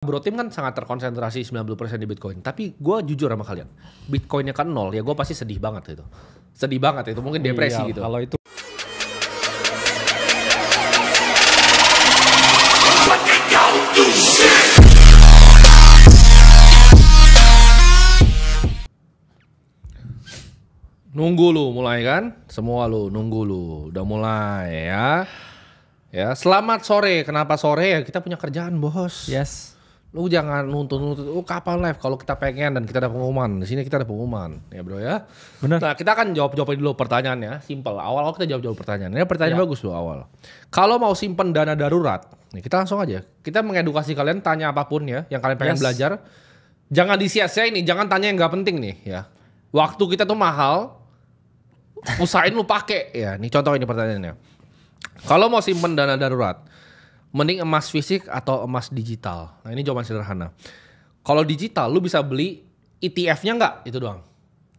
Bro Tim kan sangat terkonsentrasi 90% di Bitcoin. Tapi gue jujur sama kalian, Bitcoinnya kan nol, ya gue pasti sedih banget itu. Sedih banget itu, mungkin depresi gitu. Kalau itu Nunggu lu mulai kan? Semua lu nunggu lu. Udah mulai ya. Ya, selamat sore. Kenapa sore ya? Kita punya kerjaan, Bos. yes. Lu jangan nuntut-nuntut, kapan live kalau kita pengen dan kita ada pengumuman. Di sini kita ada pengumuman, ya bro ya. Bener. Nah kita akan jawab-jawab dulu pertanyaannya, simple. Awal-awal kita jawab-jawab pertanyaan. Ini pertanyaan bagus loh awal. Kalau mau simpen dana darurat, nih kita langsung aja. Kita mengedukasi kalian, tanya apapun ya, yang kalian pengen belajar. Jangan disia-siain nih, jangan tanya yang nggak penting nih ya. Waktu kita tuh mahal, usahain lu pakai ya. Nih contoh ini pertanyaannya. Kalau mau simpen dana darurat, mending emas fisik atau emas digital? Nah ini jawaban sederhana. Kalau digital lu bisa beli ETF-nya nggak? Itu doang.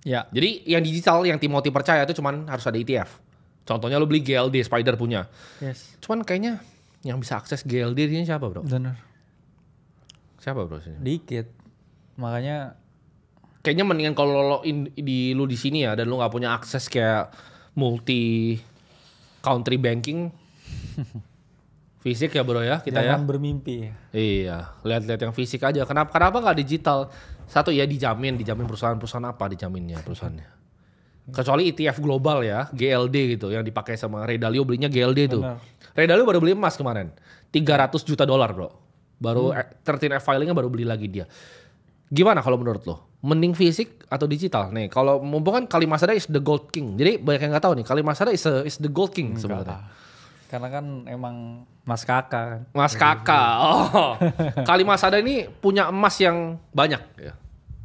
Ya. Jadi yang digital yang Timothy percaya itu cuman harus ada ETF. Contohnya lu beli GLD, Spider punya. Yes. Cuman kayaknya yang bisa akses GLD ini siapa bro? Bener. Siapa bro sini? Dikit. Makanya Kayaknya mendingan kalau lu di sini ya dan lu nggak punya akses kayak multi country banking. Fisik ya bro ya kita jangan ya. bermimpi. Iya, lihat-lihat yang fisik aja. Kenapa nggak digital? Satu ya dijamin perusahaan apa dijaminnya perusahaannya. Kecuali ETF global ya, GLD gitu yang dipakai sama Ray Dalio, belinya GLD itu. Ray Dalio baru beli emas kemarin, $300 juta bro. Baru 13F filingnya baru beli lagi dia. Gimana kalau menurut lo? Mending fisik atau digital? Nih, kalau mumpung kan Kalimasada is the gold king. Jadi banyak yang nggak tahu nih, Kalimasada is the gold king sebenarnya. Karena kan emang Mas Kakak kan. Mas Kakak. Oh. Kalimasada ini punya emas yang banyak ya.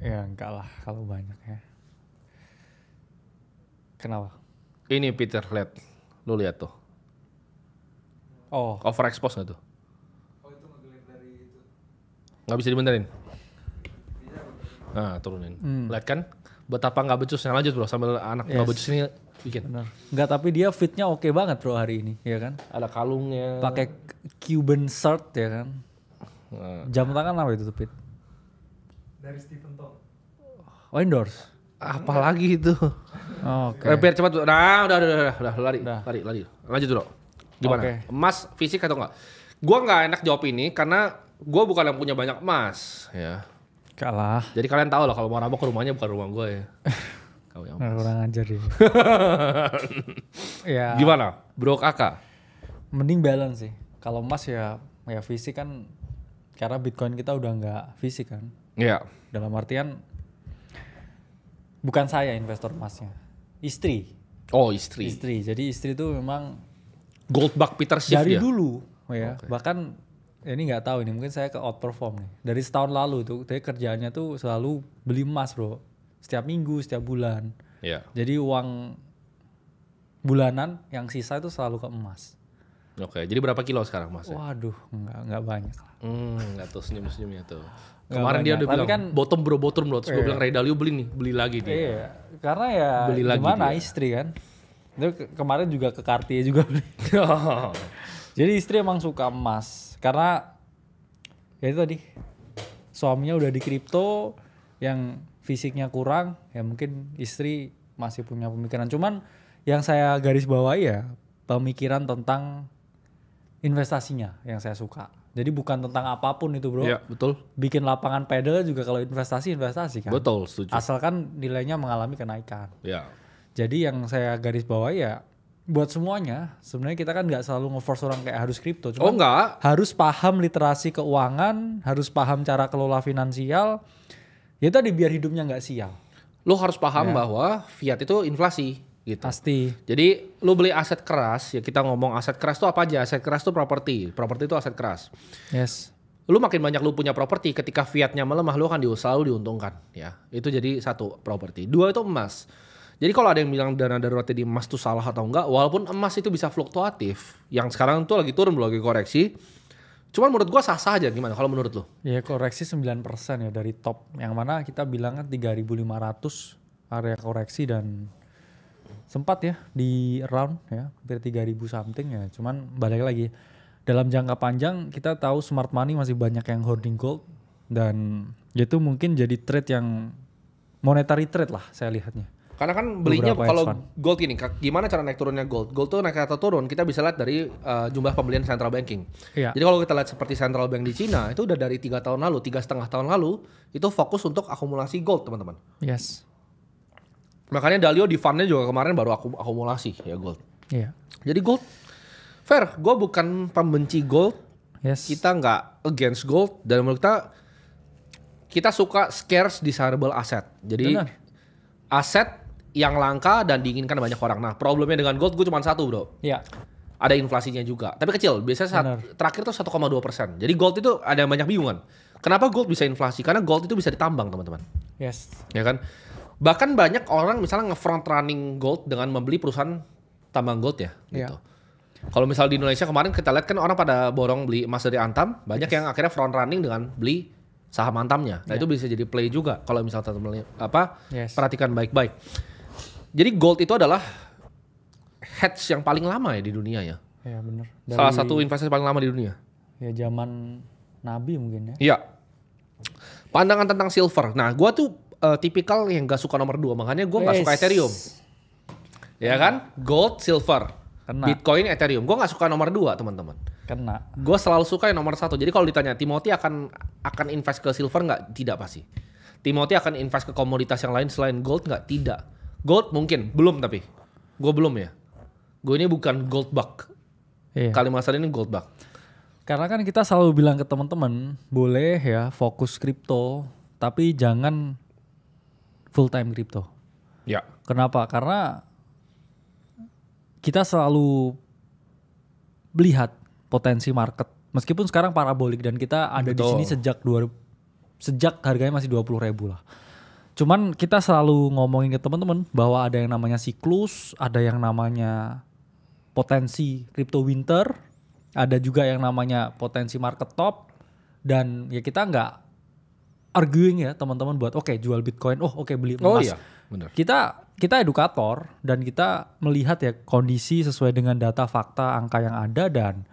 Ya enggak lah kalau banyak ya. Kenapa? Ini Peter, lihat. Lu lihat tuh. Oh, Overexpose nggak tuh? Oh itu ngegelek dari itu. Nggak bisa dibenerin? Nah turunin. Lihat kan? Betapa nggak becusnya. Lanjut bro, sambil anak nggak becus ini bikin. benar. Enggak, tapi dia fitnya oke banget bro hari ini, ya kan? Ada kalungnya. Pakai Cuban shirt ya kan? Jam tangan apa itu tuh, Pit? Dari Stephen Tom. Oh, endorse. Apalagi itu. Oh, oke. Biar cepat. Nah, udah lari. Lanjut bro. Gimana? Oke. Emas fisik atau enggak? Gua nggak enak jawab ini karena gua bukan yang punya banyak emas, ya. Kalah. Jadi kalian tahu lah kalau mau rampok rumahnya bukan rumah gue ya. Kau yang Kurang ajar dia. Ya. Gimana? Bro kakak? Mending balance sih. Kalau emas ya fisik kan, karena Bitcoin kita udah nggak fisik kan. Iya. Dalam artian bukan saya investor emasnya, istri. Oh istri. Jadi istri tuh memang Goldbug Peter Schiff dari ya? dulu ya. Bahkan ini nggak tahu ini, mungkin saya ke outperform nih. Dari setahun lalu tuh dia kerjaannya tuh selalu beli emas bro. Setiap minggu, setiap bulan. Iya. Jadi uang bulanan yang sisa itu selalu ke emas. Oke, jadi berapa kilo sekarang emasnya? Waduh, nggak banyak lah. Nggak tuh senyum-senyumnya tuh. Nggak Kemarin dia banyak. udah Tapi bilang kan, bottom bro. Terus gue bilang Ray Dalio beli lagi dia. iya, karena ya Beli lagi gimana dia. istri kan. Itu kemarin juga ke Cartier juga beli. Jadi istri emang suka emas. Karena ya itu tadi, suaminya udah di kripto, yang fisiknya kurang, ya mungkin istri masih punya pemikiran. Cuman yang saya garis bawahi ya pemikiran tentang investasinya yang saya suka. Jadi bukan tentang apapun itu bro. Iya betul. Bikin lapangan pedal juga kalau investasi kan. Betul setuju. Asalkan nilainya mengalami kenaikan. Ya. Jadi yang saya garis bawahi ya buat semuanya, sebenarnya kita kan nggak selalu nge-force orang kayak harus kripto. Oh enggak. Harus paham literasi keuangan, harus paham cara kelola finansial. Ya tadi biar hidupnya nggak sial. Lo harus paham bahwa fiat itu inflasi gitu. Pasti. Jadi lu beli aset keras, ya kita ngomong aset keras tuh apa aja? Aset keras tuh properti itu aset keras. Yes. Lu makin banyak lu punya properti, ketika fiatnya melemah lu akan selalu diuntungkan ya. Itu jadi satu properti. Dua itu emas. Jadi kalau ada yang bilang dana daruratnya di emas tuh salah atau enggak, walaupun emas itu bisa fluktuatif, yang sekarang tuh lagi turun, lagi koreksi. Cuman menurut gua sah-sah aja. Gimana kalau menurut lu? Ya koreksi 9% ya dari top. Yang mana kita bilang kan 3.500 area koreksi dan sempat ya di around ya hampir 3.000 something ya. Cuman balik lagi dalam jangka panjang kita tahu smart money masih banyak yang hoarding gold dan itu mungkin jadi trade yang monetary trade lah saya lihatnya. Karena kan belinya Beberapa kalau hedge fund. gold ini, gimana cara naik turunnya gold? Gold tuh naik atau turun, kita bisa lihat dari jumlah pembelian central banking. Iya. Jadi kalau kita lihat seperti central bank di Cina, itu udah dari 3 tahun lalu, 3,5 tahun lalu, itu fokus untuk akumulasi gold teman-teman. Yes. Makanya Dalio di fundnya juga kemarin baru akumulasi ya gold. Iya. Jadi gold, fair, gue bukan pembenci gold, Yes. kita nggak against gold, dan menurut kita suka scarce desirable asset. Jadi Benar. aset yang langka dan diinginkan banyak orang. Nah, problemnya dengan gold gue cuma satu, bro. Iya. Ada inflasinya juga, tapi kecil. Biasanya terakhir tuh 1,2%. Jadi gold itu ada yang banyak bingungan. Kenapa gold bisa inflasi? Karena gold itu bisa ditambang, teman-teman. Yes. Ya kan? Bahkan banyak orang misalnya nge-front running gold dengan membeli perusahaan tambang gold ya. Gitu. Iya. Kalau misal di Indonesia kemarin kita lihat kan orang pada borong beli emas dari Antam, banyak yang akhirnya front running dengan beli saham Antamnya. Nah, itu bisa jadi play juga kalau misal teman-teman Yes. perhatikan baik-baik. Jadi gold itu adalah hedge yang paling lama ya di dunia ya. Ya benar. Salah satu investasi paling lama di dunia. Ya zaman Nabi mungkin ya. Iya. Pandangan tentang silver. Nah, gua tuh tipikal yang gak suka nomor 2, makanya gua gak suka Ethereum. Ya kan? Gold, silver, Kena. Bitcoin, Ethereum. Gua gak suka nomor 2, teman-teman. Kena. Gue selalu suka yang nomor 1. Jadi kalau ditanya Timothy akan invest ke silver nggak? Tidak pasti. Timothy akan invest ke komoditas yang lain selain gold nggak? Tidak. Gold mungkin belum, tapi gue belum ya. Gue ini bukan gold bug. Iya. Kalimat ini gold bug. Karena kan kita selalu bilang ke teman-teman, boleh ya fokus kripto, tapi jangan full time kripto. Ya. Kenapa? Karena kita selalu melihat potensi market. Meskipun sekarang parabolik dan kita ada di sini sejak harganya masih 20.000 lah. Cuman kita selalu ngomongin ke teman-teman bahwa ada yang namanya siklus, ada yang namanya potensi crypto winter, ada juga yang namanya potensi market top, dan ya kita nggak arguing ya teman-teman buat oke, jual Bitcoin, beli emas. Oh iya, benar. Kita edukator dan kita melihat ya kondisi sesuai dengan data, fakta, angka yang ada, dan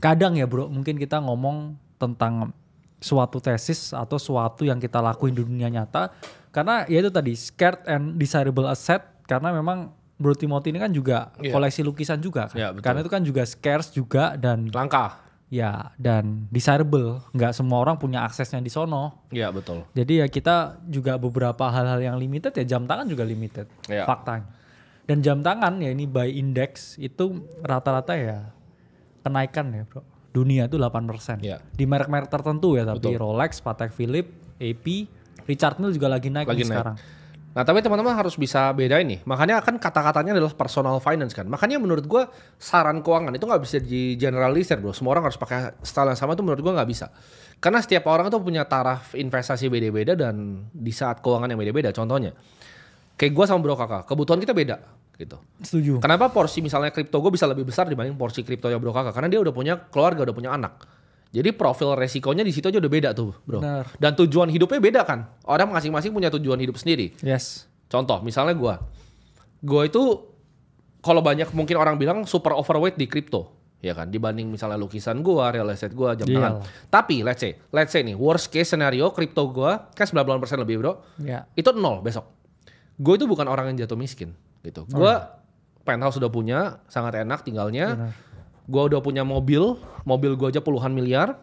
kadang ya bro mungkin kita ngomong tentang suatu tesis atau suatu yang kita lakuin di dunia nyata, karena ya itu tadi scarce and desirable asset, karena memang Bro Timothy ini kan juga koleksi lukisan juga kan. Karena itu kan juga scarce juga dan langka. Ya, dan desirable, nggak semua orang punya aksesnya di sono. Iya, betul. Jadi ya kita juga beberapa hal-hal yang limited ya, jam tangan juga limited, faktanya. Dan jam tangan ya ini by index itu rata-rata ya kenaikan ya bro. Dunia itu 8%. Iya. Di merek-merek tertentu ya, tapi Betul. Rolex, Patek Philippe, AP, Richard Mille juga lagi naik sekarang. Nah, tapi teman-teman harus bisa bedain nih. Makanya kan kata-katanya adalah personal finance kan. Makanya menurut gue saran keuangan itu nggak bisa di generalisir bro. Semua orang harus pakai style yang sama, itu menurut gue nggak bisa. Karena setiap orang tuh punya taraf investasi beda-beda dan di saat keuangan yang beda-beda. Contohnya, kayak gue sama bro kakak, kebutuhan kita beda gitu. Setuju. Kenapa porsi misalnya kripto gue bisa lebih besar dibanding porsi kriptonya bro kakak? Karena dia udah punya keluarga, udah punya anak. Jadi profil resikonya di situ aja udah beda tuh bro. Benar. Dan tujuan hidupnya beda kan. Orang masing-masing punya tujuan hidup sendiri. Yes. Contoh, misalnya gue itu kalau banyak mungkin orang bilang super overweight di kripto, ya kan, dibanding misalnya lukisan gue, real estate gue, jam tangan. Tapi let's say nih, worst case scenario kripto gue kan 98% lebih bro, itu 0 besok. Gue itu bukan orang yang jatuh miskin, gitu. Gue penthouse sudah punya, sangat enak tinggalnya. Gue udah punya mobil gue aja puluhan miliar.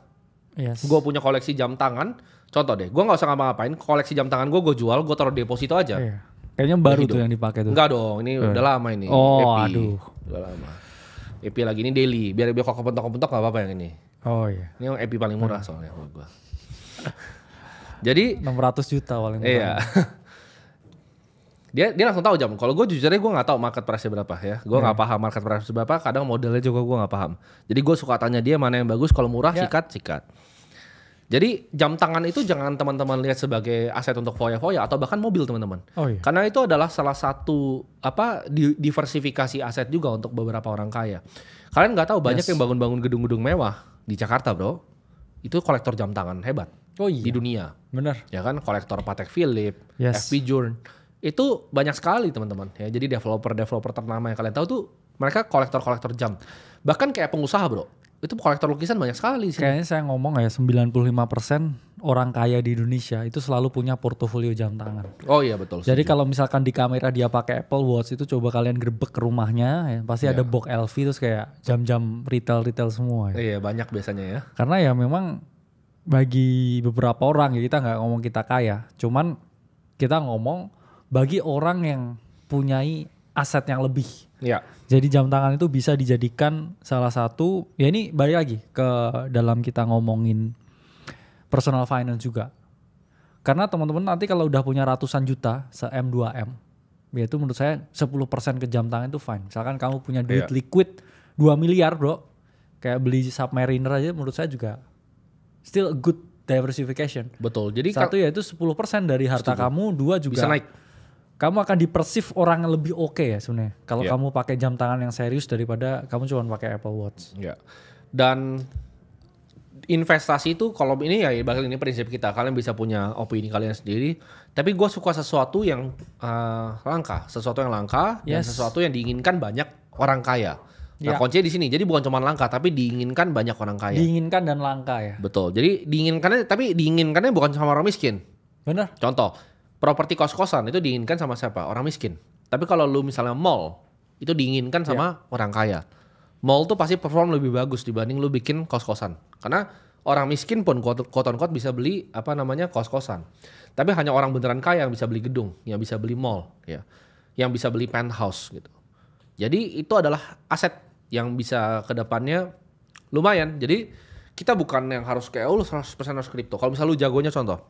Yes. Gue punya koleksi jam tangan. Contoh deh, gue nggak usah ngapa-ngapain, koleksi jam tangan gue jual, gue taruh deposito aja. Iya. Kayaknya baru tuh yang dipakai tuh. Enggak dong, ini udah lama ini. Oh, Epi. aduh. Udah lama. Epi lagi ini daily, biar kalau kepentok-kepentok nggak apa-apa yang ini. Oh iya. Ini yang Epi paling murah soalnya menurut gua. Jadi 600 juta paling murah. Iya. dia langsung tahu jam. Kalau gue jujurnya gue nggak tahu market price berapa ya. Gue nggak paham market price berapa. Kadang modelnya juga gue nggak paham. Jadi gue suka tanya dia mana yang bagus. Kalau murah sikat. Jadi jam tangan itu jangan teman-teman lihat sebagai aset untuk foya-foya atau bahkan mobil teman-teman. Oh iya. Karena itu adalah salah satu diversifikasi aset juga untuk beberapa orang kaya. Kalian nggak tahu banyak yang bangun-bangun gedung-gedung mewah di Jakarta bro. Itu kolektor jam tangan hebat. Oh iya. Di dunia. Bener. Ya kan kolektor Patek Philippe, Yes. FP Journe. Itu banyak sekali teman-teman. Ya jadi developer ternama yang kalian tahu tuh mereka kolektor jam. Bahkan kayak pengusaha bro. Itu kolektor lukisan banyak sekali sih. Kayaknya saya ngomong ya 95% orang kaya di Indonesia itu selalu punya portofolio jam tangan. Oh iya betul. Jadi kalau misalkan di kamera dia pakai Apple Watch itu coba kalian grebek ke rumahnya ya, pasti ada box LV terus kayak jam-jam retail semua ya. Iya banyak biasanya ya. Karena ya memang bagi beberapa orang ya kita nggak ngomong kita kaya, cuman kita ngomong bagi orang yang punyai aset yang lebih. Iya. Jadi jam tangan itu bisa dijadikan salah satu, ya ini balik lagi ke dalam kita ngomongin personal finance juga. Karena teman-teman nanti kalau udah punya ratusan juta, se-M 2M, ya itu menurut saya 10% ke jam tangan itu fine. Misalkan kamu punya duit liquid 2 miliar bro, kayak beli Submariner aja menurut saya juga still a good diversification. Betul. Jadi satu ya itu 10% dari harta kamu, dua juga bisa naik. Kamu akan dipersif orang yang lebih oke ya sebenarnya. Kalau kamu pakai jam tangan yang serius daripada kamu cuma pakai Apple Watch. Ya. Dan investasi itu kalau ini ya bakal ini prinsip kita. Kalian bisa punya opini kalian sendiri. Tapi gue suka sesuatu yang langka, sesuatu yang langka dan sesuatu yang diinginkan banyak orang kaya. Nah kuncinya di sini. Jadi bukan cuma langka, tapi diinginkan banyak orang kaya. Diinginkan dan langka ya. Betul. Jadi diinginkannya bukan sama orang miskin. Bener. Contoh, properti kos-kosan itu diinginkan sama siapa? Orang miskin. Tapi kalau lu misalnya mall, itu diinginkan sama orang kaya. Mall tuh pasti perform lebih bagus dibanding lu bikin kos-kosan. Karena orang miskin pun quote-unquote bisa beli kos-kosan. Tapi hanya orang beneran kaya yang bisa beli gedung, yang bisa beli mall, ya, yang bisa beli penthouse gitu. Jadi itu adalah aset yang bisa ke depannya lumayan. Jadi kita bukan yang harus kayak lu 100% harus kripto. Kalau misalnya lu jagonya contoh,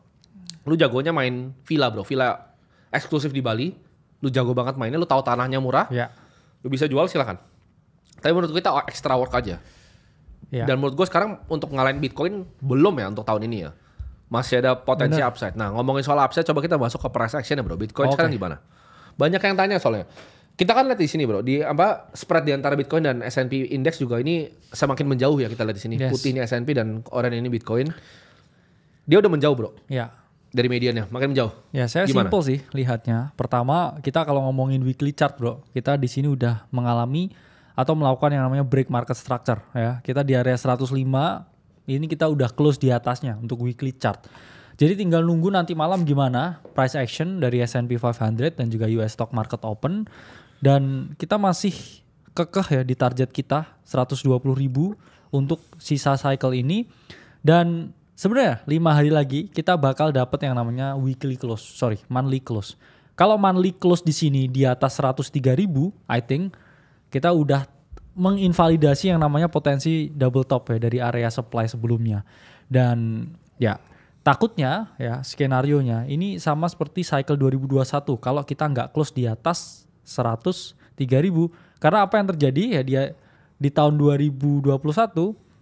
lu jagonya main villa bro, villa eksklusif di Bali, lu jago banget mainnya, lu tahu tanahnya murah, lu bisa jual silakan. Tapi menurut kita extra work aja. Dan menurut gue sekarang untuk ngalahin Bitcoin belum ya untuk tahun ini ya. Masih ada potensi upside. Nah ngomongin soal upside coba kita masuk ke price action ya bro. Bitcoin sekarang gimana? Banyak yang tanya soalnya. Kita kan lihat di sini bro, di spread di antara Bitcoin dan S&P Index juga ini semakin menjauh ya kita lihat di sini. Putih ini S&P dan oranye ini Bitcoin. Dia udah menjauh bro. Iya. Dari mediannya makin menjauh. Ya saya simple sih lihatnya. Pertama kita kalau ngomongin weekly chart bro, kita di sini udah mengalami atau melakukan yang namanya break market structure ya. Kita di area 105, ini kita udah close di atasnya untuk weekly chart. Jadi tinggal nunggu nanti malam gimana price action dari S&P 500 dan juga US Stock Market Open. Dan kita masih kekeh ya di target kita 120.000 untuk sisa cycle ini. Dan sebenarnya 5 hari lagi kita bakal dapat yang namanya monthly close. Kalau monthly close di sini di atas 103.000, I think kita udah menginvalidasi yang namanya potensi double top ya dari area supply sebelumnya. Dan ya takutnya ya skenarionya ini sama seperti cycle 2021 kalau kita nggak close di atas 103.000. Karena apa yang terjadi ya dia di tahun 2021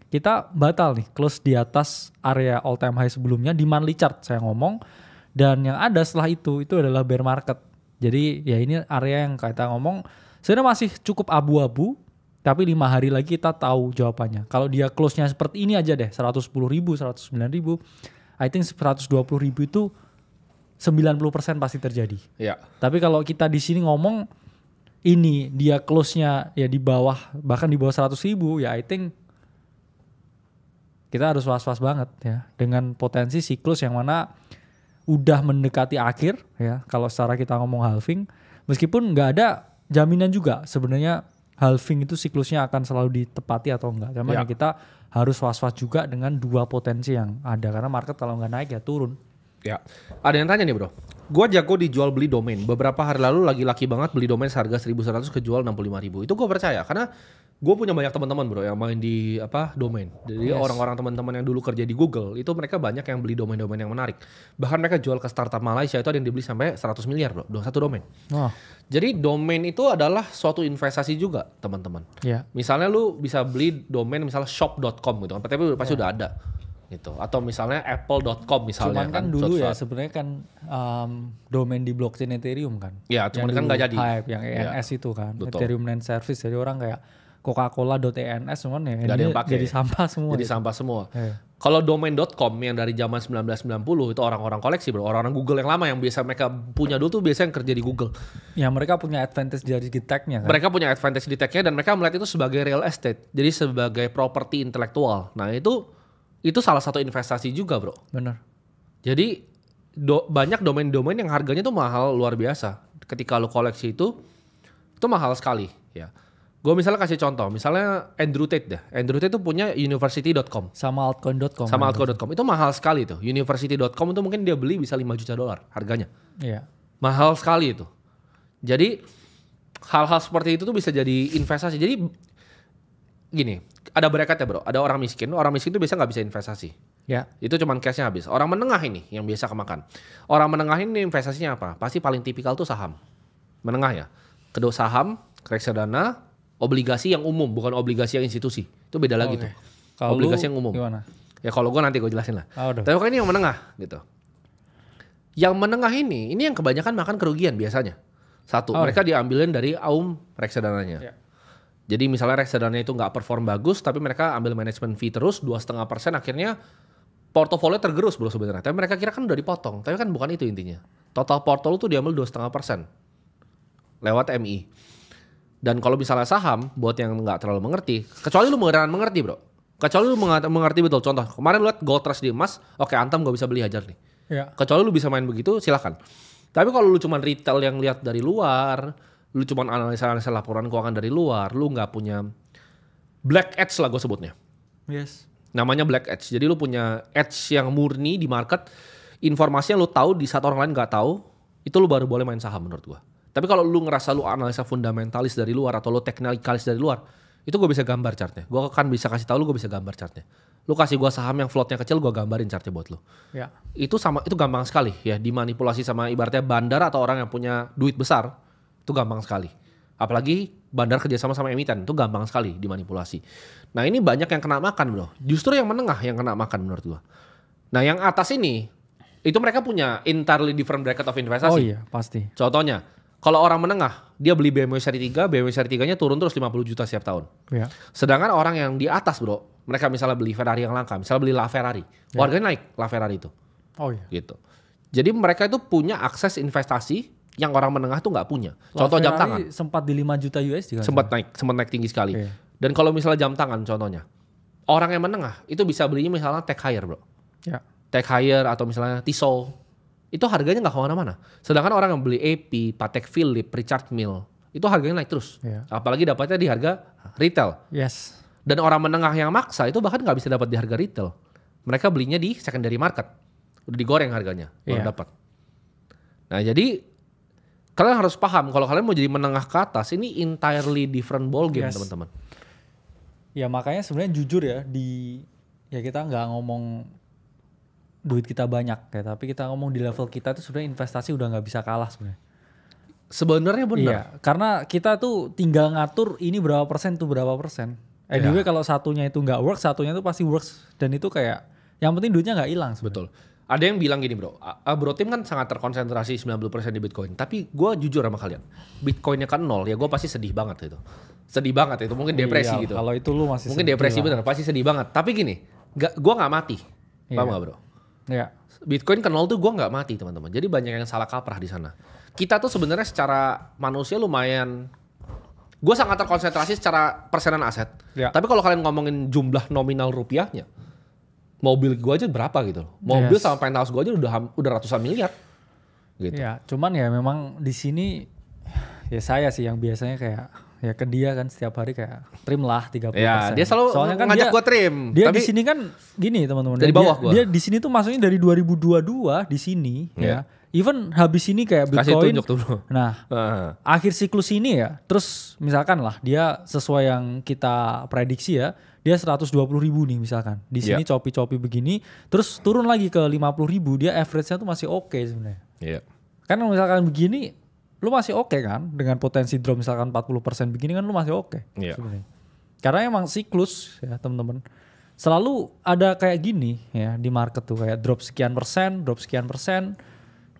kita batal nih close di atas area all time high sebelumnya di monthly chart saya ngomong. Dan yang ada setelah itu adalah bear market. Jadi ya ini area yang kita ngomong sebenarnya masih cukup abu-abu, tapi 5 hari lagi kita tahu jawabannya. Kalau dia close-nya seperti ini aja deh, 110.000, 109.000, I think 120.000 itu 90% pasti terjadi. Ya. Tapi kalau kita di sini ngomong ini dia close-nya ya di bawah, bahkan di bawah 100.000, ya I think kita harus was-was banget ya dengan potensi siklus yang mana udah mendekati akhir ya. Kalau secara kita ngomong halving, meskipun nggak ada jaminan juga sebenarnya halving itu siklusnya akan selalu ditepati atau enggak. Cuman ya kita harus was-was juga dengan dua potensi yang ada. Karena market kalau nggak naik ya turun. Ya, ada yang tanya nih bro. Gue jago dijual beli domain. Beberapa hari lalu lagi laki banget beli domain seharga 1.100 kejual 65.000. Itu gue percaya karena gue punya banyak teman-teman bro yang main di domain. Jadi orang-orang teman-teman yang dulu kerja di Google itu mereka banyak yang beli domain-domain yang menarik. Bahkan mereka jual ke startup Malaysia itu ada yang dibeli sampai 100 miliar bro, satu domain. Jadi domain itu adalah suatu investasi juga teman-teman. Misalnya lu bisa beli domain misalnya shop.com gitu kan, tapi pasti udah ada. Gitu. Atau misalnya apple.com misalnya. Cuman kan dulu ya sebenarnya kan domain di blockchain Ethereum kan. Ya, cuman kan nggak jadi. Hype, yang ENS itu kan. Betul. Ethereum Name Service. Jadi orang kayak Coca-Cola.ENS cuman ya jadi sampah semua. Jadi sampah semua. Kalau domain.com yang dari zaman 1990 itu orang-orang koleksi bro. Orang-orang Google yang lama yang biasa mereka punya dulu tuh biasanya yang kerja di Google. Ya mereka punya advantage dari tag-nya kan. Mereka punya advantage di tag-nya dan mereka melihat itu sebagai real estate. Jadi sebagai properti intelektual. Nah itu salah satu investasi juga bro. Bener. Jadi banyak domain-domain yang harganya tuh mahal luar biasa. Ketika lo koleksi itu mahal sekali ya. Gue misalnya kasih contoh, misalnya Andrew Tate deh. Andrew Tate tuh punya university.com. Sama altcoin.com. Sama altcoin.com. Itu mahal sekali tuh. University.com itu mungkin dia beli bisa $5 juta harganya. Iya. Mahal sekali itu. Jadi hal-hal seperti itu tuh bisa jadi investasi. Jadi gini, ada bracketnya bro. Ada orang miskin tuh biasa nggak bisa investasi. Ya. Itu cuman cashnya habis. Orang menengah ini yang biasa kemakan. Orang menengah ini investasinya apa? Pasti paling tipikal tuh saham. Menengah ya. Kedua saham, reksadana, obligasi yang umum, bukan obligasi yang institusi. Itu beda lagi tuh. Kalau obligasi yang umum. Gimana? Ya kalau gue nanti gue jelasin lah. Tapi kalau ini yang menengah gitu. Yang menengah ini yang kebanyakan makan kerugian biasanya. Satu, mereka diambilin dari reksadananya. Ya. Jadi misalnya reksadananya itu nggak perform bagus, tapi mereka ambil management fee terus 2,5%, akhirnya portofolio tergerus bro sebenarnya. Tapi mereka kira kan udah dipotong, tapi kan bukan itu intinya. Total portfolio tuh diambil 2,5% lewat MI. Dan kalau misalnya saham, buat yang nggak terlalu mengerti, kecuali lu beneran mengerti bro. Kecuali lu mengerti betul. Contoh, kemarin lu liat gold rush di emas, oke Antam gak bisa beli hajar nih. Ya. Kecuali lu bisa main begitu, silakan. Tapi kalau lu cuma retail yang lihat dari luar, lu cuma analisa laporan keuangan dari luar, lu nggak punya black edge lah gue sebutnya. Yes. Namanya black edge. Jadi lu punya edge yang murni di market, informasi yang lu tahu di saat orang lain nggak tahu, itu lu baru boleh main saham menurut gue. Tapi kalau lu ngerasa lu analisa fundamentalis dari luar atau lu teknikalis dari luar, itu gue bisa gambar chartnya. Gue kan bisa kasih tahu lu, gue bisa gambar chartnya. Lu kasih gue saham yang floatnya kecil, gue gambarin chartnya buat lu. Ya. Itu gampang sekali ya, dimanipulasi sama ibaratnya bandar atau orang yang punya duit besar, itu gampang sekali. Apalagi bandar kerjasama sama emiten, itu gampang sekali dimanipulasi. Nah ini banyak yang kena makan bro. Justru yang menengah yang kena makan menurut gue. Nah yang atas ini, itu mereka punya entirely different bracket of investasi. Oh iya pasti. Contohnya, kalau orang menengah, dia beli BMW seri 3, BMW seri 3-nya turun terus 50 juta setiap tahun. Ya. Sedangkan orang yang di atas bro, mereka misalnya beli Ferrari yang langka, misalnya beli LaFerrari, harganya naik LaFerrari itu. Oh iya. Gitu. Jadi mereka itu punya akses investasi yang orang menengah tuh nggak punya. Contoh jam tangan. Sempat di 5 juta USD kan? Sempat naik tinggi sekali. Iya. Dan kalau misalnya jam tangan contohnya, orang yang menengah itu bisa belinya misalnya Tag Heuer bro. Ya. Tag Heuer atau misalnya Tissot. Itu harganya nggak kemana-mana. Sedangkan orang yang beli AP, Patek Philippe, Richard Mille, itu harganya naik terus. Yeah. Apalagi dapatnya di harga retail. Yes. Dan orang menengah yang maksa itu bahkan nggak bisa dapat di harga retail. Mereka belinya di secondary market. Udah digoreng harganya, baru dapat. Nah jadi kalian harus paham kalau kalian mau jadi menengah ke atas, ini entirely different ball game teman-teman. Ya makanya sebenarnya jujur ya, kita nggak ngomong duit kita banyak ya, tapi kita ngomong di level kita tuh sebenarnya investasi udah nggak bisa kalah sebenarnya. Sebenarnya benar. Iya, karena kita tuh tinggal ngatur ini berapa persen tuh berapa persen. Anyway kalau satunya itu nggak work, satunya itu pasti works, dan itu kayak yang penting duitnya nggak hilang. Betul. Ada yang bilang gini bro, bro tim kan sangat terkonsentrasi 90% di Bitcoin. Tapi gue jujur sama kalian, Bitcoinnya kan 0 ya gue pasti sedih banget itu. Sedih banget itu, mungkin depresi gitu. Kalau itu lu masih mungkin depresi bener, pasti sedih banget. Tapi gini, gue gak mati. Paham gak bro? Iya. Bitcoin ke 0 tuh gue gak mati teman-teman. Jadi banyak yang salah kaprah di sana. Kita tuh sebenarnya secara manusia lumayan, gue sangat terkonsentrasi secara persenan aset. Ya. Tapi kalau kalian ngomongin jumlah nominal rupiahnya, mobil gue aja berapa gitu loh. Mobil sama penthouse gue aja udah ratusan miliar. Gitu. Ya, cuman ya memang di sini ya saya sih yang biasanya kayak ya ke dia kan setiap hari kayak trim lah 30%. Ya, dia selalu soalnya kan ngajak gue trim. Dia tapi di sini kan gini teman-teman. Dari bawah gue. Dia di sini tuh masuknya dari 2022 di sini ya. Even habis ini kayak Bitcoin. Kasih tunjuk tuh bro. Nah, akhir siklus ini ya. Terus misalkan lah dia sesuai yang kita prediksi ya. Dia 120.000 nih misalkan. Di sini copi-copi begini. Terus turun lagi ke 50.000. Dia average-nya tuh masih oke sebenarnya. Iya. Kan misalkan begini, lu masih oke kan? Dengan potensi drop misalkan 40% begini kan lu masih oke. Iya. Sebenarnya. Karena emang siklus ya teman-teman. Selalu ada kayak gini ya di market tuh. Kayak drop sekian persen, drop sekian persen.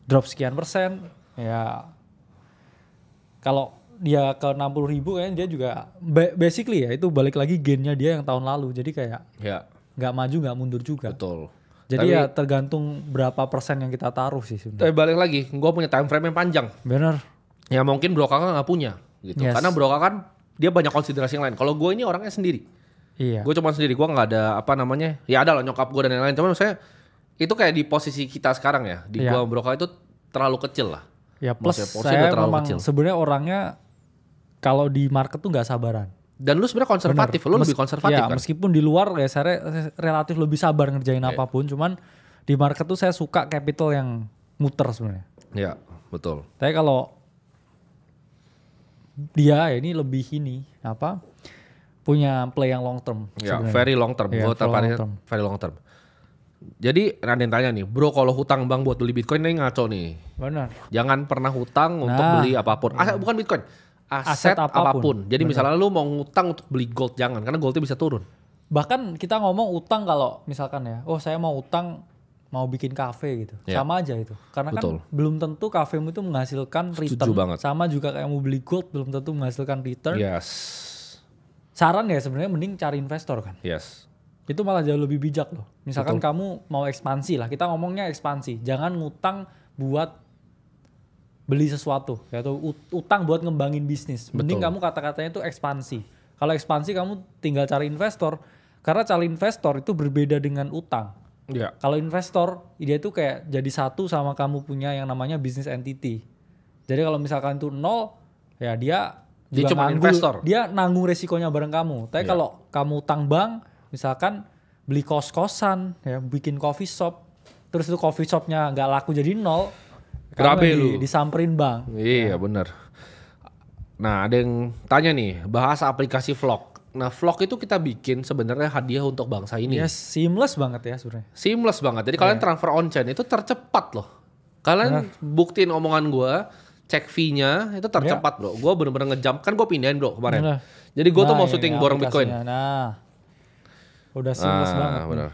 Drop sekian persen, ya kalau dia ke 60.000 kayaknya dia juga basically ya itu balik lagi gainnya dia yang tahun lalu, jadi kayak nggak maju nggak mundur juga. Betul. Jadi ya tergantung berapa persen yang kita taruh sih sebenarnya. Tapi balik lagi, gue punya time frame yang panjang. Bener. Ya mungkin Bro Kakak nggak punya gitu. Yes. Karena Bro Kakak kan dia banyak konsiderasi yang lain. Kalau gue ini orangnya sendiri. Iya. Gue cuma sendiri, gue nggak ada apa namanya. Ya ada lah nyokap gue dan lain-lain. Cuman saya itu kayak di posisi kita sekarang ya. Di Iya. gue Bro Kakak itu terlalu kecil lah. Ya plus Maksudnya posisi udah saya terlalu memang kecil. sebenarnya orangnya kalau di market tuh nggak sabaran. Dan lu sebenarnya konservatif, lu lebih konservatif ya, kan? meskipun di luar ya saya relatif lebih sabar ngerjain apapun, cuman di market tuh saya suka capital yang muter sebenarnya. Iya, betul. Tapi kalau dia ya ini lebih ini apa? Punya play yang long term. Ya, sebenarnya. very long term. Iya, Gue terparik very long term. Jadi ada yang tanya nih, bro kalau hutang bank buat beli Bitcoin ini ngaco nih. Benar. Jangan pernah hutang untuk beli apapun. Bukan Bitcoin, aset apapun. Jadi misalnya lu mau ngutang untuk beli gold, jangan. Karena goldnya bisa turun. Bahkan kita ngomong utang kalau misalkan ya, oh saya mau utang mau bikin kafe gitu. Ya. Sama aja itu. Karena Betul. kan belum tentu kafemu itu menghasilkan return. banget. Sama juga kayak mau beli gold belum tentu menghasilkan return. Yes. Saran ya sebenarnya mending cari investor kan. Yes. Itu malah jauh lebih bijak loh. Misalkan kamu mau ekspansi lah, kita ngomongnya ekspansi. Jangan ngutang buat beli sesuatu, atau utang buat ngembangin bisnis. Mending kamu kata-katanya itu ekspansi. Kalau ekspansi kamu tinggal cari investor, karena cari investor itu berbeda dengan utang. Iya. Kalau investor, dia itu kayak jadi satu sama kamu punya yang namanya business entity. Jadi kalau misalkan itu nol, ya dia juga cuma investor. Dia nanggung resikonya bareng kamu. Tapi kalau kamu utang bank, misalkan beli kos-kosan, ya bikin coffee shop, terus itu coffee shopnya nggak laku jadi nol, Grabe kamu lu. disamperin bank. Iya benar. Nah ada yang tanya nih, bahas aplikasi vlog. Nah vlog itu kita bikin sebenarnya hadiah untuk bangsa ini. Ya seamless banget ya sebenarnya. Seamless banget. Jadi kalian transfer on chain itu tercepat loh. Kalian buktiin omongan gue, cek fee-nya itu tercepat bro. Gue bener-bener ngejump, kan gue pindahin bro kemarin. Bener. Jadi gue tuh mau ini syuting borong Bitcoin. aplikasinya. Nah, udah seamless banget. nih. Bener.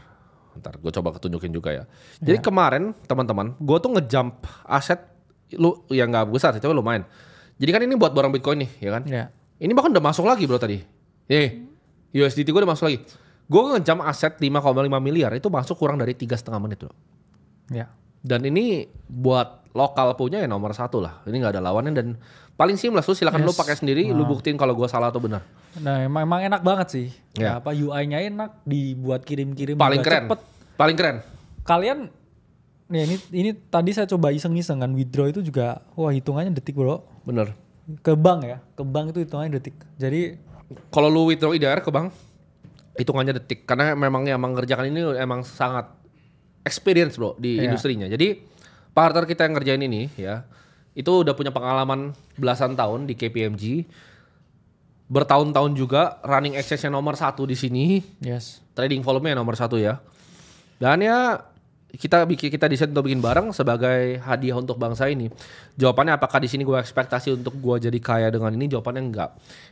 Ntar gue coba ketunjukin juga ya. Jadi kemarin teman-teman, gue tuh ngejump aset lu yang nggak besar sih, tapi lumayan. Jadi kan ini buat borong Bitcoin nih, ya kan? Ya. Ini bahkan udah masuk lagi bro tadi. Nih, USDT gue udah masuk lagi. Gue ngejump aset 5,5 miliar itu masuk kurang dari 3,5 menit bro. Ya. Dan ini buat lokal punya ya nomor 1 lah. Ini nggak ada lawannya dan paling seamless. Lu silakan lu pakai sendiri, lu buktiin kalau gue salah atau benar. Nah, emang enak banget sih. Ya. Apa UI-nya enak, dibuat kirim-kirim Paling juga keren. cepet. Paling keren. Kalian nih ini tadi saya coba iseng-iseng kan withdraw itu juga wah hitungannya detik, Bro. Bener. Ke bank ya. Ke bank itu hitungannya detik. Jadi Kalau lu withdraw IDR ke bank, hitungannya detik. Karena memang yang mengerjakan ini emang sangat experience bro di industrinya. Jadi partner kita yang ngerjain ini ya, itu udah punya pengalaman belasan tahun di KPMG. Bertahun-tahun juga running exchange nomor 1 di sini. yes. Trading volume nomor 1 ya. Dan ya kita desain untuk bikin bareng sebagai hadiah untuk bangsa ini. Jawabannya apakah di sini gue ekspektasi untuk gue jadi kaya dengan ini? Jawabannya enggak.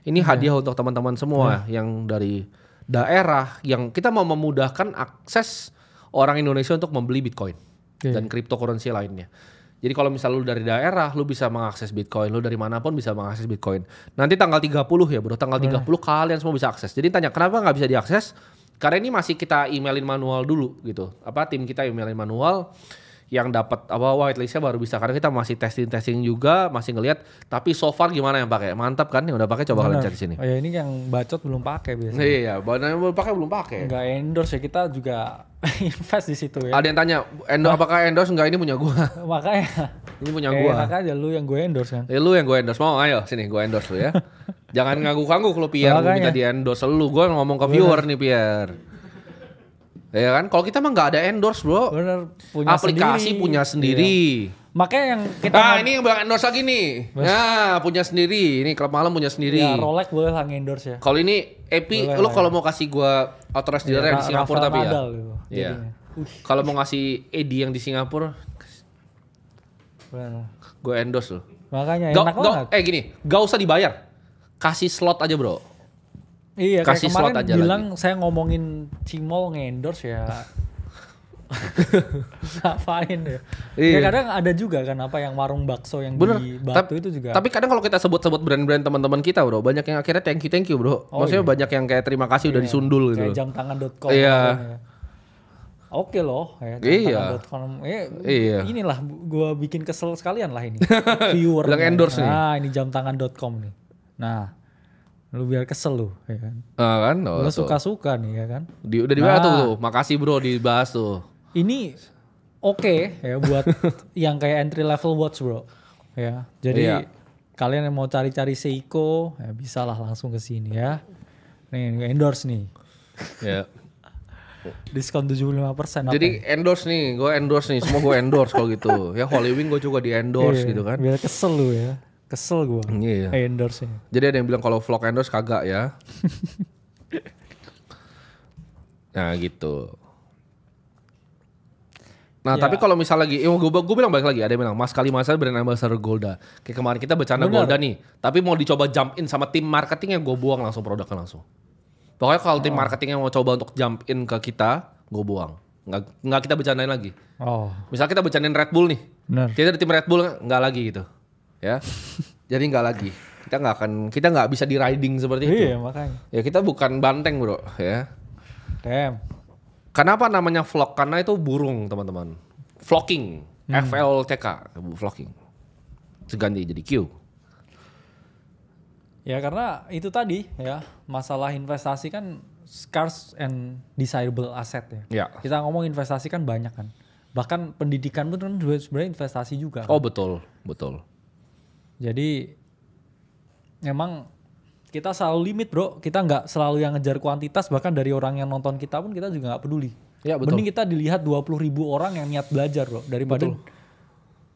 Ini hadiah untuk teman-teman semua yang dari daerah yang kita mau memudahkan akses orang Indonesia untuk membeli Bitcoin dan cryptocurrency lainnya. Jadi kalau misal lu dari daerah, lu bisa mengakses Bitcoin. Lu dari manapun bisa mengakses Bitcoin. Nanti tanggal 30 ya bro, tanggal 30 kalian semua bisa akses. Jadi tanya kenapa nggak bisa diakses? Karena ini masih kita emailin manual dulu gitu. Tim kita emailin manual, yang dapat whitelistnya baru bisa. Karena kita masih testing juga, masih ngelihat. Tapi so far gimana yang pakai? Mantap kan? Yang udah pakai coba kalian chat di sini. Oh ya ini yang bacot belum pakai biasanya. Iya, yang belum pakai. Enggak endorse ya, kita juga invest di situ ya. Ada yang tanya, apakah endorse enggak? Ini punya gua. Makanya Ini punya gua. enak aja lu yang gue endorse kan. Lu yang gue endorse. Mau ayo sini gue endorse lu ya. Jangan ngangguk-ngangguk lu Pierre, lu minta di endorse lu. Gue ngomong ke viewer nih Pierre. Ya kan, kalau kita mah nggak ada endorse bro. Bener, punya aplikasi sendiri. punya sendiri. Makanya yang kita Ini yang bilang endorse lagi nih. Nah, punya sendiri. Ini klub malam punya sendiri. ya Rolex boleh lah endorse ya. Kalau ini Epi, lu kalau mau kasih gua authorized dealer yang di Singapura tapi ya. Gitu, Iya. Kalau mau ngasih Edi yang di Singapura, gue endorse lu. Makanya enak banget. Gini, gak usah dibayar. Kasih slot aja bro. Iya, kasih kayak kemarin slot aja bilang saya ngomongin Cimol nge-endorse ya. Ngapain ya? Iya. Ya kadang ada juga kan apa yang warung bakso yang Bener. di Batu itu juga. Tapi kadang kalau kita sebut-sebut brand-brand teman-teman kita bro, banyak yang akhirnya thank you bro. Maksudnya banyak yang kayak terima kasih udah disundul gitu. Kayak jamtangan.com. Iya. Ya. Oke loh, ya, Iya. jamtangan.com. Iya. Inilah gue bikin kesel sekalian lah ini. Viewer. Bilang endorse nih. Nah ini jamtangan.com nih. Nah, lu biar kesel lu, ya kan? Kan? Lu suka-suka nih, ya kan? Udah dibahas tuh. Makasih bro dibahas tuh. Ini oke ya buat yang kayak entry level watch bro. Ya, jadi kalian yang mau cari-cari Seiko, ya bisa lah langsung ke sini ya. Nih endorse nih. Ya. Diskon 75%. Jadi endorse nih, gue endorse nih, semua gue endorse kalau gitu. Ya Holywing gue juga di endorse gitu kan. Biar kesel lu ya. Kesel gue. Iya. Endorse nya. Jadi ada yang bilang kalau vlog endorse kagak ya. Nah gitu. Nah tapi kalau misal lagi, gue bilang balik lagi, ada yang bilang Mas Kalimasa brand ambassador Golda. Kayak kemarin kita bercanda Golda nih, tapi mau dicoba jump in sama tim marketingnya gue buang langsung produknya langsung. Pokoknya kalau tim marketingnya mau coba untuk jump in ke kita, gue buang. Nggak kita bercandain lagi. Oh. Misal kita bercandain Red Bull nih, Benar. kita dari tim Red Bull nggak lagi gitu, ya. Jadi nggak lagi. Kita nggak bisa di riding seperti itu. Iya makanya. Ya kita bukan banteng bro, ya. Damn. Kenapa namanya vlog? Karena itu burung teman-teman. Vlogging, FLCK, vlogging. Seganti jadi Q. Ya karena itu tadi ya masalah investasi kan scarce and desirable asset ya. Ya. Kita ngomong investasi kan banyak kan. Bahkan pendidikan pun kan sebenarnya investasi juga. Oh Kan? betul. Jadi emang kita selalu limit bro. Kita nggak selalu yang ngejar kuantitas. Bahkan dari orang yang nonton kita pun kita juga nggak peduli. Ya betul. Mending kita dilihat 20.000 orang yang niat belajar bro. Daripada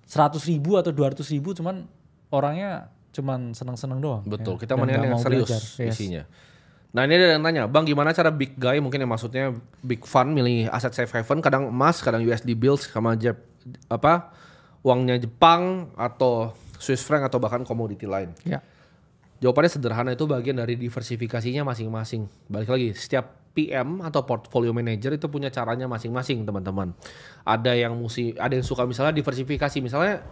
100.000 atau 200.000 cuman orangnya cuman seneng-seneng doang. Betul, ya. kita Dan mendingan nggak yang mau serius belajar. Yes. isinya. Nah ini ada yang tanya, Bang gimana cara big guy, mungkin yang maksudnya big fund milih aset safe haven, kadang emas, kadang USD bills, sama uangnya Jepang atau Swiss franc atau bahkan komoditi lain. Ya. Jawabannya sederhana, itu bagian dari diversifikasinya masing-masing. Balik lagi, setiap PM atau portfolio manager itu punya caranya masing-masing teman-teman. Ada yang suka misalnya diversifikasi, misalnya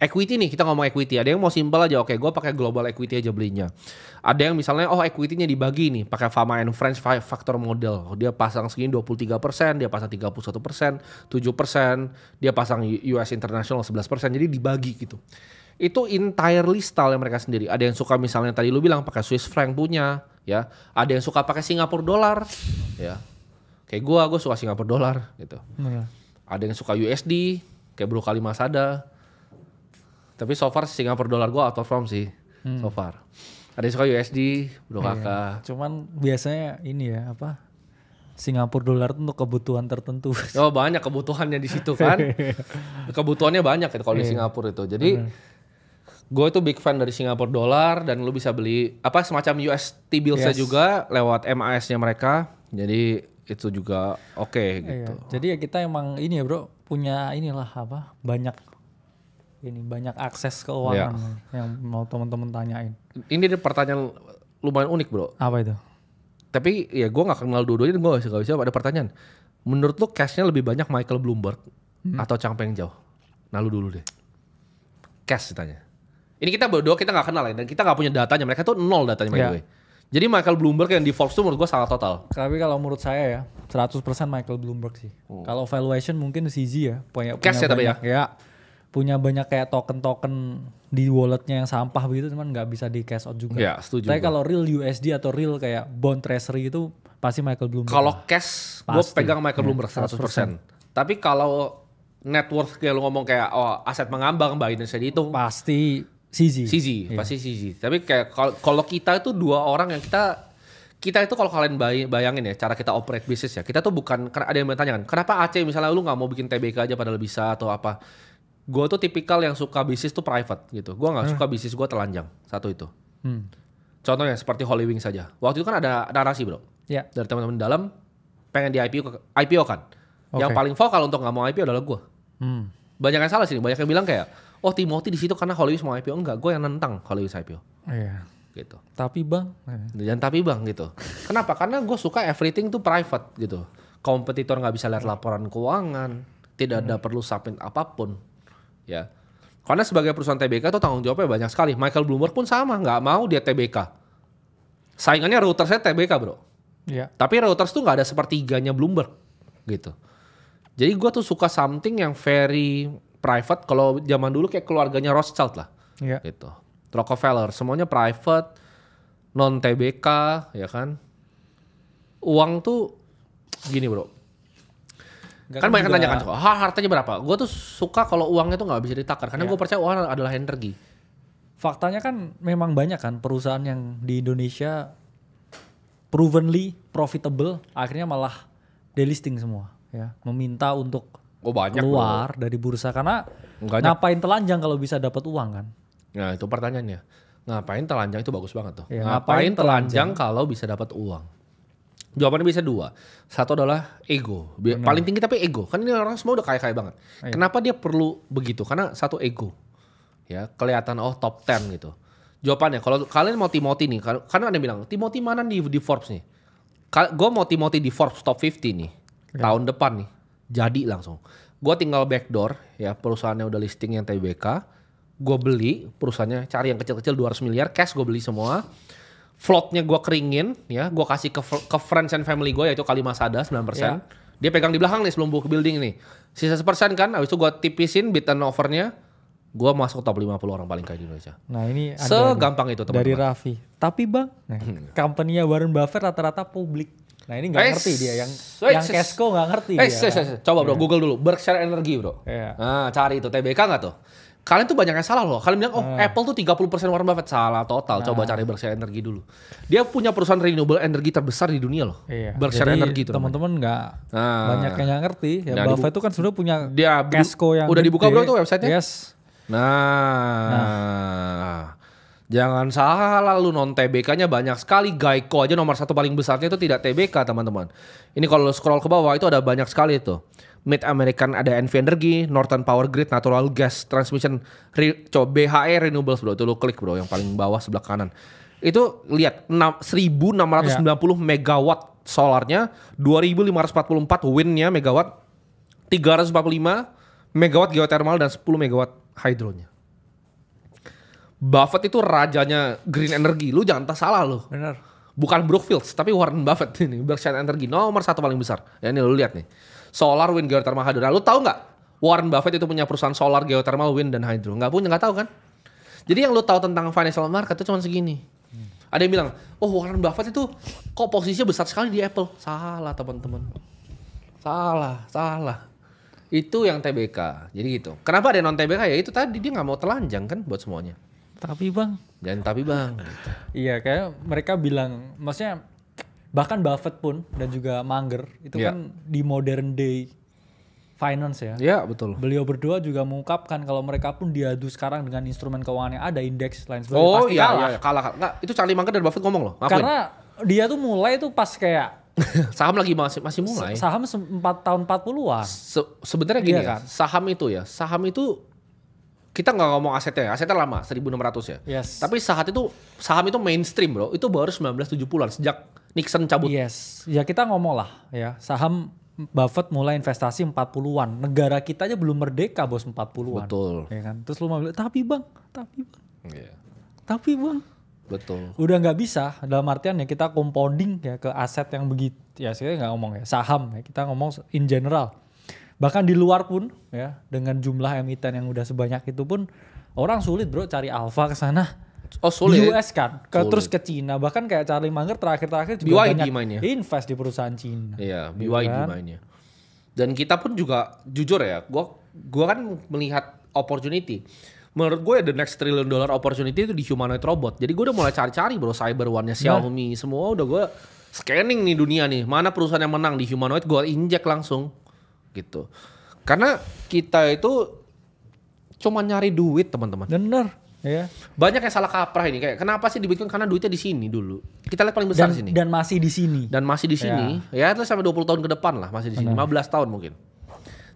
equity nih, kita ngomong equity. Ada yang mau simpel aja, oke gue pakai global equity aja belinya. Ada yang misalnya, equity-nya dibagi nih, pakai Fama and Friends factor model. Dia pasang segini 23%, dia pasang 31%, 7%, dia pasang US International 11%, jadi dibagi gitu. Itu entirely style yang mereka sendiri. Ada yang suka misalnya tadi lu bilang pakai Swiss franc punya, ya. Ada yang suka pakai Singapore dollar, ya. Kayak gue suka Singapore dollar gitu. Ada yang suka USD, kayak Bro Kalimasada. Tapi so far Singapore dollar gue outperform sih, so far. Ada yang suka USD, Bro Kakak. Cuman biasanya ini ya apa? Singapura dolar untuk kebutuhan tertentu. Oh banyak kebutuhannya di situ kan. Kebutuhannya banyak itu kalau di Singapura itu. Jadi gue itu big fan dari Singapore dollar dan lu bisa beli semacam UST bills-nya juga lewat MAS-nya mereka. Jadi itu juga oke gitu. Jadi ya kita emang ini ya bro punya banyak akses keuangan yang mau teman-teman tanyain. Ini pertanyaan lumayan unik bro. Apa itu? Tapi ya gue gak kenal dua-duanya dan gue gak bisa ada pertanyaan. Menurut lu cash-nya lebih banyak Michael Bloomberg atau Chang Peng Zhao? Nah lu dulu deh. Cash ditanya. Ini kita berdua kita gak kenal ya dan kita gak punya datanya. Mereka tuh nol datanya by the way. Jadi Michael Bloomberg yang di Forbes tuh menurut gue salah total. Tapi kalau menurut saya ya 100% Michael Bloomberg sih. Kalau valuation mungkin CZ ya. Cash ya tapi ya? Ya. Punya banyak kayak token-token di walletnya yang sampah begitu cuman nggak bisa di cash out juga. Ya setuju. Tapi kalau real USD atau real kayak bond treasury itu pasti Michael Bloomberg. Kalau cash gue pegang Michael Bloomberg 100%. Tapi kalau net worth kayak lu ngomong kayak aset mengambang Biden saja itu pasti CZ. Pasti CZ. Tapi kayak kalau kita itu dua orang yang kita itu kalau kalian bayangin ya cara kita operate bisnis ya. Kita tuh bukan, karena ada yang bertanya kan, kenapa Aceh misalnya lu nggak mau bikin TBK aja padahal bisa atau apa. Gue tuh tipikal yang suka bisnis tuh private gitu. Gue gak suka bisnis gue telanjang. Satu itu. Contohnya seperti Holywing saja. Waktu itu kan ada narasi bro. Ya. Dari teman-teman dalam pengen di IPO kan. Yang paling vokal untuk gak mau IPO adalah gue. Banyak yang salah sih. Banyak yang bilang kayak, Timothy di situ karena Holywing mau IPO. Enggak, gue yang nentang Holywing IPO. Iya. Gitu. Tapi bang. Dan tapi bang gitu. Kenapa? Karena gue suka everything tuh private gitu. kompetitor nggak bisa lihat laporan keuangan, tidak ada perlu submit apapun, ya. Karena sebagai perusahaan TBK itu tanggung jawabnya banyak sekali. Michael Bloomberg pun sama, nggak mau dia TBK. Saingannya Reuters TBK bro. Iya. Tapi Reuters tuh nggak ada sepertiganya Bloomberg, gitu. Jadi gue tuh suka something yang very private. Kalau zaman dulu kayak keluarganya Rothschild lah, gitu. Rockefeller, semuanya private, non TBK, ya kan. Uang tuh gini bro. Kan banyak yang tanyakan, hartanya berapa? Gue tuh suka kalau uangnya tuh nggak bisa ditakar, karena gue percaya uang adalah energi. Faktanya kan memang banyak kan perusahaan yang di Indonesia provenly profitable, akhirnya malah delisting semua, ya, meminta untuk keluar dari bursa karena ngapain telanjang kalau bisa dapat uang kan? Nah itu pertanyaannya, ngapain telanjang itu bagus banget tuh. Ya, ngapain telanjang kalau bisa dapat uang? Jawabannya bisa dua. Satu adalah ego. Paling tinggi tapi ego. Kan ini orang semua udah kaya-kaya banget. Kenapa dia perlu begitu? Karena satu ego. Ya, kelihatan top 10 gitu. Jawabannya kalau kalian mau Timothy nih, karena ada yang bilang, Timothy mana di Forbes nih? Gue mau Timothy di Forbes top 50 nih. Tahun depan nih. Jadi langsung. Gue tinggal backdoor, ya perusahaannya udah listing yang TBK. Gue beli perusahaannya, cari yang kecil-kecil 200 miliar, cash gue beli semua. Floatnya gue keringin, ya, gue kasih ke friends and family gue, yaitu Kalimasada 9%. Yeah. Dia pegang di belakang nih sebelum buka building nih. Sisa 1% kan, habis itu gue tipisin bid turnover-nya, gue masuk top 50 orang paling kaya di Indonesia. Nah ini ada segampang itu teman-teman. Dari Raffi. Tapi bang, company-nya Warren Buffett rata-rata publik. Nah ini nggak ngerti dia, yang Cashco nggak ngerti dia. Coba bro, Google dulu, Berkshire Energy bro. Nah cari itu, TBK nggak tuh? Kalian tuh banyak yang salah loh. Kalian bilang, Apple tuh 30% Warren Buffett. Salah total. Coba cari Berkshire Energy dulu. Dia punya perusahaan renewable energy terbesar di dunia loh. Berkshire Energy itu. Teman-teman banyak yang nggak ngerti. Ya, Buffett itu kan sudah punya Cashco yang udah dibuka bro tuh websitenya? Yes. Jangan salah lu, non TBK-nya banyak sekali. Geico aja nomor 1 paling besarnya itu tidak TBK teman-teman. Ini kalau scroll ke bawah itu ada banyak sekali itu. Mid American ada NV Energy, Northern Power Grid, Natural Gas Transmission, BHE Renewables bro. Itu lu klik bro yang paling bawah sebelah kanan. Itu lihat 1690 megawatt solarnya, 2544 windnya megawatt, 345 megawatt geothermal dan 10 megawatt hydronya. Buffett itu rajanya green energy. Lu jangan tak salah lu. Benar. Bukan Brookfield, tapi Warren Buffett ini. Berkshire Energy nomor 1 paling besar. Ya ini lu lihat nih. Solar, wind, geothermal, hydro. Nah, lu tahu nggak? Warren Buffett itu punya perusahaan solar, geothermal, wind, dan hydro. Nggak tahu kan? Jadi yang lu tahu tentang financial market itu cuma segini. Ada yang bilang, Warren Buffett itu kok posisinya besar sekali di Apple. Salah teman-teman. Salah. Itu yang TBK. Jadi gitu. Kenapa ada non TBK? Ya itu tadi dia nggak mau telanjang kan buat semuanya. Tapi bang. Gitu. Iya kayak mereka bilang, maksudnya bahkan Buffett pun dan juga Munger itu kan di modern day finance ya. Iya betul. Beliau berdua juga mengungkapkan kalau mereka pun diadu sekarang dengan instrumen keuangan yang ada, indeks lain sebagainya. Pasti kalah. Nggak, itu Charlie Munger dan Buffett ngomong loh. Karena dia tuh mulai tuh pas kayak saham lagi masih mulai. Saham tahun 40-an. Sebenarnya gini kan? Saham itu kita nggak ngomong asetnya lama 1.600 ya. Yes. Tapi saham itu mainstream bro. Itu baru 1970-an sejak Nixon cabut. Yes. Ya kita ngomong lah ya. Saham Buffett mulai investasi 40-an. Negara kita aja belum merdeka bos 40-an. Betul. Ya kan? Terus lu mau bilang tapi bang. Yeah. Tapi bang. Betul. Udah nggak bisa dalam artian ya kita compounding ya ke aset yang begitu. Ya saya nggak ngomong ya saham ya. Kita ngomong in general. Bahkan di luar pun ya dengan jumlah emiten yang udah sebanyak itu pun orang sulit bro cari alpha ke sana. Sulit. Di US kan, terus ke Cina. Bahkan kayak Charlie Munger terakhir juga BYD banyak mainnya. Invest di perusahaan Cina. Iya, BYD kan? Mainnya. Dan kita pun juga jujur ya, gua kan melihat opportunity. Menurut gue the next $1 trillion opportunity itu di humanoid robot. Jadi gue udah mulai cari-cari bro, Cyber One-nya Xiaomi, semua udah gue scanning nih dunia nih. Mana perusahaan yang menang di humanoid, gue injek langsung. Gitu. Karena kita itu cuma nyari duit teman-teman. Bener. Ya. Banyak yang salah kaprah ini kayak kenapa sih di Bitcoin, karena duitnya di sini dulu. Kita lihat paling besar di sini. Dan masih di sini. Ya itu sampai 20 tahun ke depan lah masih di sini. 15 tahun mungkin.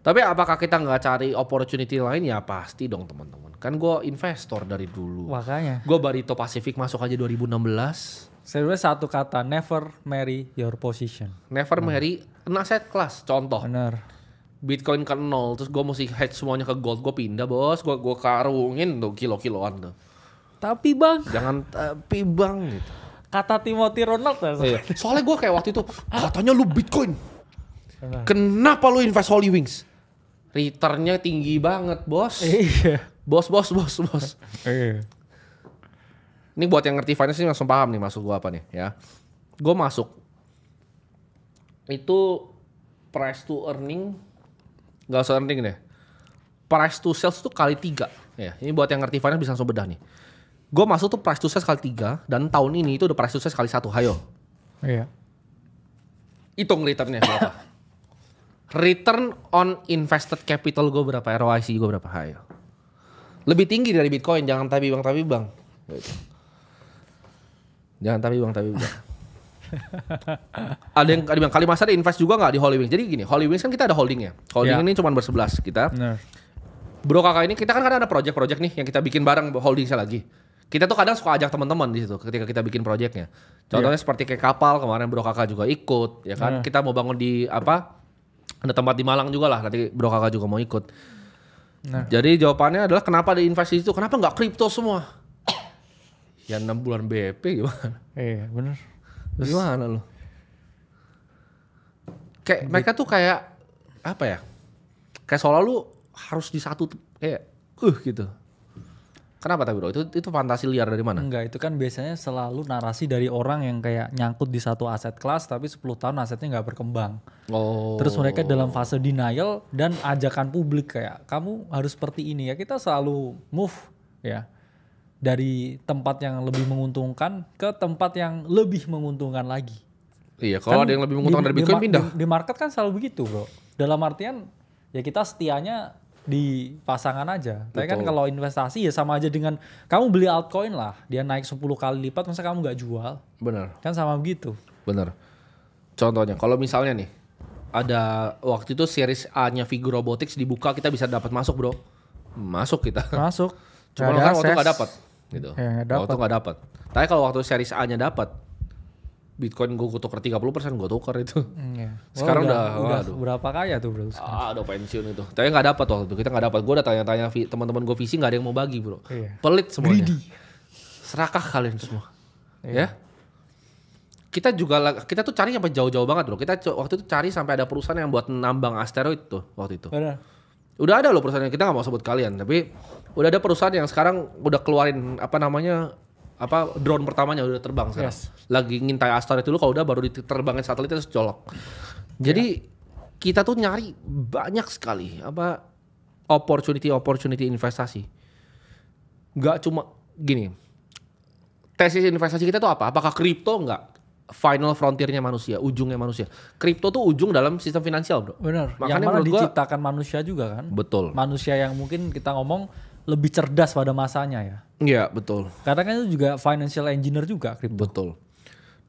Tapi apakah kita nggak cari opportunity lain? Ya pasti dong teman-teman. Kan gue investor dari dulu. Makanya. Gue Barito Pacific masuk aja 2016. Sebenarnya satu kata, never marry your position. Never marry kena aset kelas. Contoh, Bener. Bitcoin ke 0, terus gue mesti hedge semuanya ke gold, gue pindah bos, gue karungin tuh kilo-kiloan tuh. Tapi bang, Jangan tapi bang gitu. kata Timothy Ronald ya. Iya. Soalnya gue kayak waktu itu, katanya lu Bitcoin, kenapa lu invest Holy Wings? Returnnya tinggi banget bos. Iya. Bos. Iya. Ini buat yang ngerti finance ini langsung paham nih maksud gue apa nih ya. Gue masuk, itu price to earning, gak usah earning deh. Price to sales tuh kali 3. Ya, ini buat yang ngerti finance bisa langsung bedah nih. Gue masuk tuh price to sales kali 3 dan tahun ini itu udah price to sales kali 1. Hayo. Iya. Hitung returnnya berapa. Return on invested capital gue berapa, ROIC gue berapa. Hayo. Lebih tinggi dari Bitcoin, jangan tapi bang. Gitu. Jangan tapi bang. Ada yang bilang kali masa ada invest juga nggak di Holy Wings. Jadi gini, Holy Wings kan kita ada holdingnya. Holding ini cuma bersebelas kita. Bener. Bro kakak ini kita kan ada project-project nih yang kita bikin bareng holdingnya lagi. Kita tuh kadang suka ajak teman-teman di situ ketika kita bikin projectnya. Contohnya seperti kayak kapal kemarin bro kakak juga ikut, ya kan? Kita mau bangun di ada tempat di Malang juga lah. Nanti bro kakak juga mau ikut. Jadi jawabannya adalah kenapa ada invest di situ? Kenapa nggak kripto semua? Ya 6 bulan BP gimana? Iya bener. Gimana lu? Kayak mereka tuh kayak apa ya? Kayak seolah lu harus di satu kayak gitu. Kenapa tapi bro? Itu fantasi liar dari mana? Enggak, itu kan biasanya selalu narasi dari orang yang kayak nyangkut di satu aset kelas tapi 10 tahun asetnya nggak berkembang. Oh. Terus mereka dalam fase denial dan ajakan publik kayak kamu harus seperti ini ya. Kita selalu move ya dari tempat yang lebih menguntungkan ke tempat yang lebih menguntungkan lagi. Iya, kalau Kan ada yang lebih menguntungkan dari Bitcoin pindah. Di market kan selalu begitu bro. Dalam artian ya kita setianya di pasangan aja. Tapi kan kalau investasi ya sama aja dengan kamu beli altcoin lah, dia naik 10 kali lipat, masa kamu nggak jual? Bener. Kan sama begitu. Bener. Contohnya, kalau misalnya nih, ada waktu itu series A-nya Figur Robotics dibuka, kita bisa dapat masuk bro. Masuk kita. Masuk. Cuma kan waktu nggak dapat. Gitu. Ya, nggak Waktu nggak dapat. Tapi kalau waktu series A-nya dapat, Bitcoin gue tuker 30%, gue tuker itu. Iya. Sekarang udah berapa kaya tuh bro? udah pensiun itu. Tapi nggak dapat waktu itu. Kita nggak dapat. Gue udah tanya-tanya teman-teman gue visi nggak ada yang mau bagi bro. Iya. Pelit semuanya. Serakah kalian semua. Ya. Kita tuh cari sampai jauh-jauh banget bro. Kita waktu itu cari sampai ada perusahaan yang buat nambang asteroid tuh waktu itu. Benar. Udah ada loh perusahaan yang kita nggak mau sebut kalian. Tapi udah ada perusahaan yang sekarang udah keluarin drone pertamanya udah terbang sekarang. Yes. Lagi ngintai asteroid dulu, kalau udah baru diterbangin satelit terus colok. Jadi kita tuh nyari banyak sekali opportunity investasi. Gak cuma gini. Tesis investasi kita tuh apa? Apakah kripto enggak? Final frontiernya manusia, ujungnya manusia. Kripto tuh ujung dalam sistem finansial, bro. Benar. Makanya Yang mana menurut gua, diciptakan manusia juga kan? betul. Manusia yang mungkin kita ngomong lebih cerdas pada masanya ya. Iya, betul. Karena kan itu juga financial engineer juga kripto. Betul.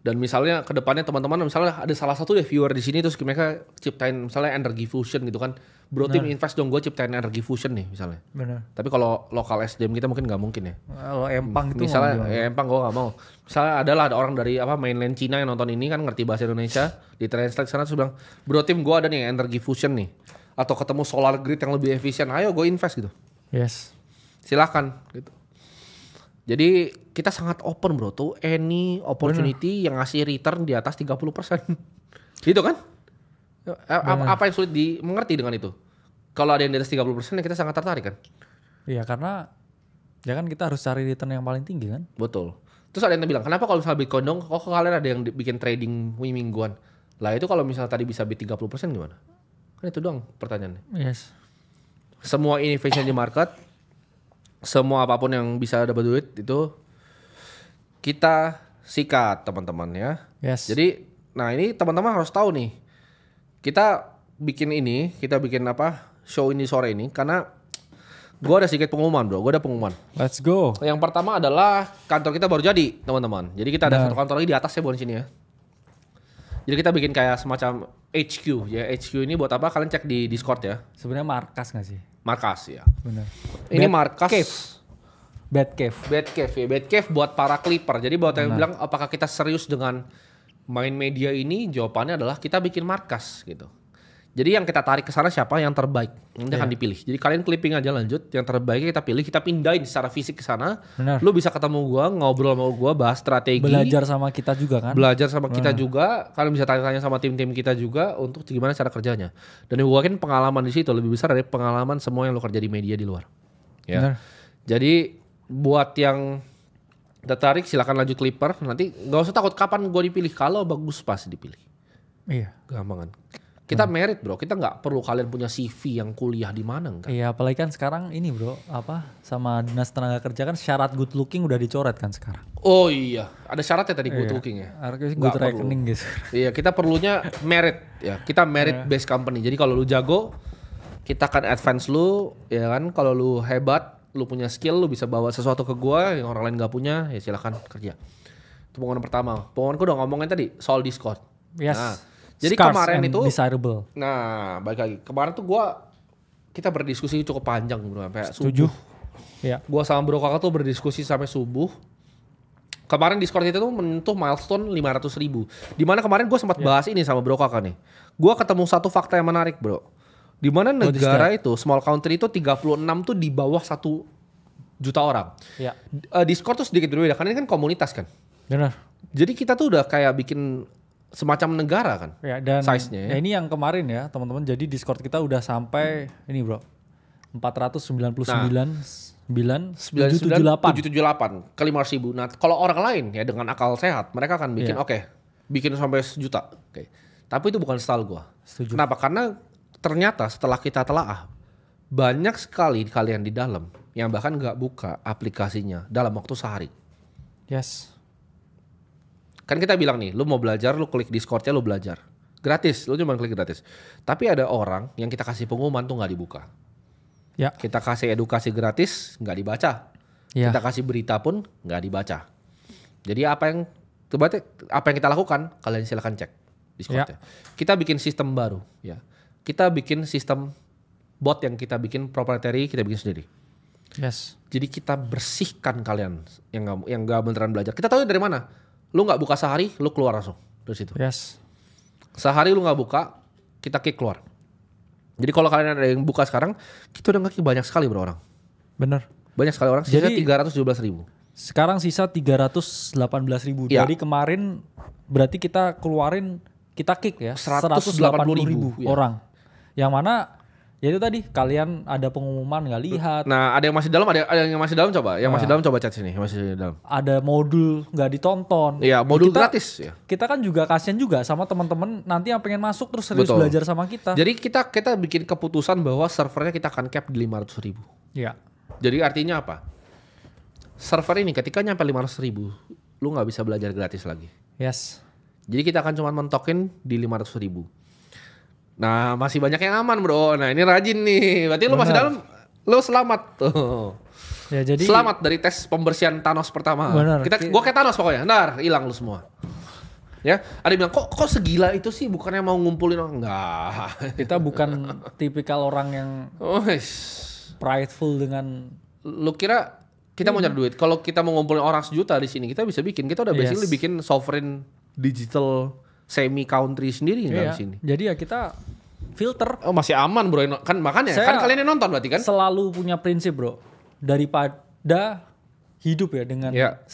Dan misalnya ke depannya teman-teman misalnya ada salah satu viewer di sini terus mereka ciptain misalnya energy fusion gitu kan. Bro tim invest dong, gue ciptain energy fusion nih misalnya. Benar. Tapi kalau lokal SDM kita mungkin nggak mungkin ya. Kalau Empang itu Misalnya Empang gue nggak mau. Misalnya ada orang dari mainland Cina yang nonton ini kan ngerti bahasa Indonesia, di translate sana terus bilang, bro tim gue ada nih energy fusion nih. Atau ketemu solar grid yang lebih efisien, ayo gue invest gitu. Yes. Silakan gitu. Jadi kita sangat open bro tuh any opportunity yang ngasih return di atas 30%. Gitu kan? Apa yang sulit dimengerti dengan itu? Kalau ada yang di atas 30% ya kita sangat tertarik kan? Iya karena ya kan kita harus cari return yang paling tinggi kan? Betul. Terus ada yang bilang, kenapa kalau misalnya Bitcoin dong, kok kalian ada yang bikin trading mingguan? Lah itu kalau misalnya tadi bisa beat 30% gimana? Kan itu doang pertanyaannya. Yes. Semua innovation di market, semua apapun yang bisa dapat duit itu kita sikat teman-teman ya. Yes. Jadi, nah ini teman-teman harus tahu nih. Kita bikin show ini sore ini karena gue ada sedikit pengumuman bro, gue ada pengumuman. Let's go. Yang pertama adalah kantor kita baru jadi teman-teman. Jadi kita ada satu kantor lagi di atas ya bukan sini ya. Jadi kita bikin kayak semacam HQ ya. HQ ini buat apa? Kalian cek di Discord ya. Sebenarnya markas gak sih? Markas ya. Benar. Ini markas. Cave. Bad cave. Bad cave ya. Bad cave buat para clipper. Jadi buat yang bilang apakah kita serius dengan main media ini jawabannya adalah kita bikin markas gitu. Jadi yang kita tarik ke sana siapa yang terbaik, nanti akan dipilih. Jadi kalian clipping aja lanjut, yang terbaik kita pilih, kita pindahin secara fisik ke sana. Benar. Lu bisa ketemu gua, ngobrol sama gua, bahas strategi. Belajar sama kita juga kan? Belajar sama kita juga, kalian bisa tanya-tanya sama tim-tim kita juga untuk gimana cara kerjanya. Dan gua yakin pengalaman di situ lebih besar dari pengalaman semua yang lu kerja di media di luar. Ya. Benar. Jadi buat yang tertarik silakan lanjut Clipper, nanti nggak usah takut kapan gua dipilih, kalau bagus pasti dipilih. Iya. Gampang kan? Kita merit bro, kita nggak perlu kalian punya CV yang kuliah di mana enggak. Iya, apalagi kan sekarang ini bro, sama dinas tenaga kerja kan syarat good looking udah dicoret kan sekarang. Oh iya, ada syaratnya tadi good looking ya. Harusnya Nggak good perlu. reckoning guys. Iya, kita perlunya merit ya. Kita merit based company. Jadi kalau lu jago, kita akan advance lu, ya kan. Kalau lu hebat, lu punya skill, lu bisa bawa sesuatu ke gua yang orang lain nggak punya, ya silakan kerja. Itu pengumuman pertama. Pengumuman gua udah ngomongin tadi soal Discord. Yes. Nah, jadi Scarce kemarin and itu, desirable. nah balik lagi. Kemarin tuh kita berdiskusi cukup panjang bro, sampai Setuju. subuh. Iya. Gua sama Bro Kakak tuh berdiskusi sampai subuh. Kemarin Discord itu tuh menyentuh milestone 500.000. Dimana kemarin gue sempat bahas ini sama Bro Kakak nih. Gue ketemu satu fakta yang menarik bro. Dimana negara itu, small country itu 36 tuh di bawah 1 juta orang. Iya. Discord tuh sedikit berbeda, karena ini kan komunitas kan. Benar. Jadi kita tuh udah kayak bikin semacam negara kan. Ya, dan size-nya ya. ini yang kemarin ya teman-teman. Jadi Discord kita udah sampai ini bro. 499,778 ke 500.000. Nah kalau orang lain ya dengan akal sehat, mereka akan bikin bikin sampai 1 juta. Oke. Tapi itu bukan style gua. Setuju. Kenapa? Karena ternyata setelah kita telaah, banyak sekali kalian di dalam yang bahkan nggak buka aplikasinya dalam waktu sehari. Yes. Kan kita bilang nih, lu mau belajar, lu klik Discord-nya, lu belajar. Gratis, lu cuma klik gratis. Tapi ada orang yang kita kasih pengumuman tuh nggak dibuka. Ya. Kita kasih edukasi gratis, nggak dibaca. Ya. Kita kasih berita pun nggak dibaca. Jadi apa yang kita lakukan, kalian silakan cek Discord-nya. Kita bikin sistem baru, ya. Kita bikin sistem bot yang kita bikin proprietary, kita bikin sendiri. Yes. Jadi kita bersihkan kalian yang nggak beneran belajar. Kita tahu dari mana. Lu nggak buka sehari, lu keluar langsung dari situ. Yes. Sehari lu nggak buka, kita kick keluar. Jadi kalau kalian ada yang buka sekarang, kita udah nge-kick banyak sekali bro orang. Bener. Banyak sekali orang, sisa Jadi 317.000. Sekarang sisa 318.000. Ya. Dari kemarin berarti kita kick ya 180.000 orang. Yang mana ya itu tadi kalian ada pengumuman nggak lihat. Nah ada yang masih dalam, ada yang masih dalam coba. Yang masih dalam coba chat sini, yang masih dalam. Ada modul nggak ditonton. Iya modul gratis ya. Kita kan juga kasihan juga sama teman-teman nanti yang pengen masuk terus serius Betul. belajar sama kita. Jadi kita bikin keputusan bahwa servernya kita akan cap di 500.000. Iya. Jadi artinya apa? Server ini ketika nyampe 500.000, lu nggak bisa belajar gratis lagi. Yes. Jadi kita akan cuma mentokin di 500.000. Nah masih banyak yang aman bro. Nah ini rajin nih. Berarti lu masih dalam, lu selamat tuh. Ya jadi Selamat dari tes pembersihan Thanos pertama. Bener. Gua kayak Thanos pokoknya. Ntar hilang lu semua. Ya, ada yang bilang kok segila itu sih, bukannya mau ngumpulin orang? Enggak. kita bukan tipikal orang yang prideful dengan Lu kira kita mau nyari duit? Kalau kita mau ngumpulin orang 1 juta di sini, kita bisa bikin. Kita udah basically bikin sovereign digital semi country sendiri di sini. Jadi ya kita filter. Oh masih aman bro, kan makanya kan kalian yang nonton berarti kan? Selalu punya prinsip bro, daripada hidup ya dengan 100.000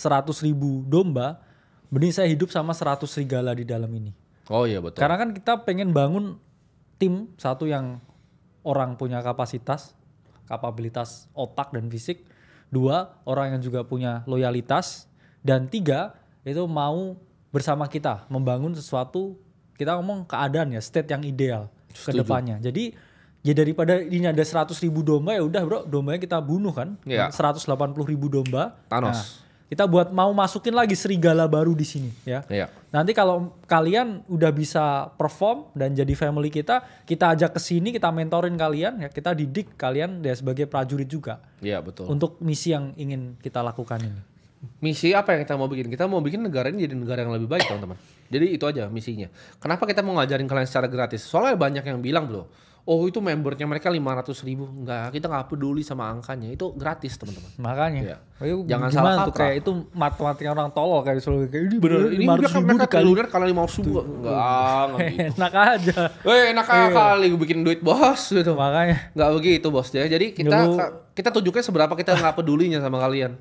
domba, mending saya hidup sama 100 serigala di dalam ini. Oh iya betul. Karena kan kita pengen bangun tim, satu yang orang punya kapabilitas otak dan fisik, 2 orang yang juga punya loyalitas, dan 3 itu mau bersama kita membangun sesuatu, kita ngomong keadaan ya, state yang ideal ke depannya. Jadi ya daripada ini ada 100.000 domba, ya udah bro, dombanya kita bunuh kan. 180.000 domba. Thanos. Nah, kita mau masukin lagi serigala baru di sini ya. Nanti kalau kalian udah bisa perform dan jadi family kita ajak ke sini, kita mentorin kalian ya, kita didik kalian ya sebagai prajurit juga. Iya betul. Untuk misi yang ingin kita lakukan ini. Misi apa yang kita mau bikin? Kita mau bikin negara ini jadi negara yang lebih baik teman-teman. Jadi itu aja misinya. Kenapa kita mau ngajarin kalian secara gratis? Soalnya banyak yang bilang bro, oh itu membernya mereka 500.000. Enggak, kita nggak peduli sama angkanya. Itu gratis teman-teman. Makanya. Jangan Gimana salah tuh kaprah. kayak itu matematika orang tolol kayak selalu kayak ini Bener, ini udah kan 500.000 mereka dikali. triliuner karena 500.000. Enggak gitu. Enak aja. Enak kali gue bikin duit bos gitu. Makanya. Nggak begitu bos ya. Jadi kita tunjuknya seberapa kita nggak pedulinya sama kalian.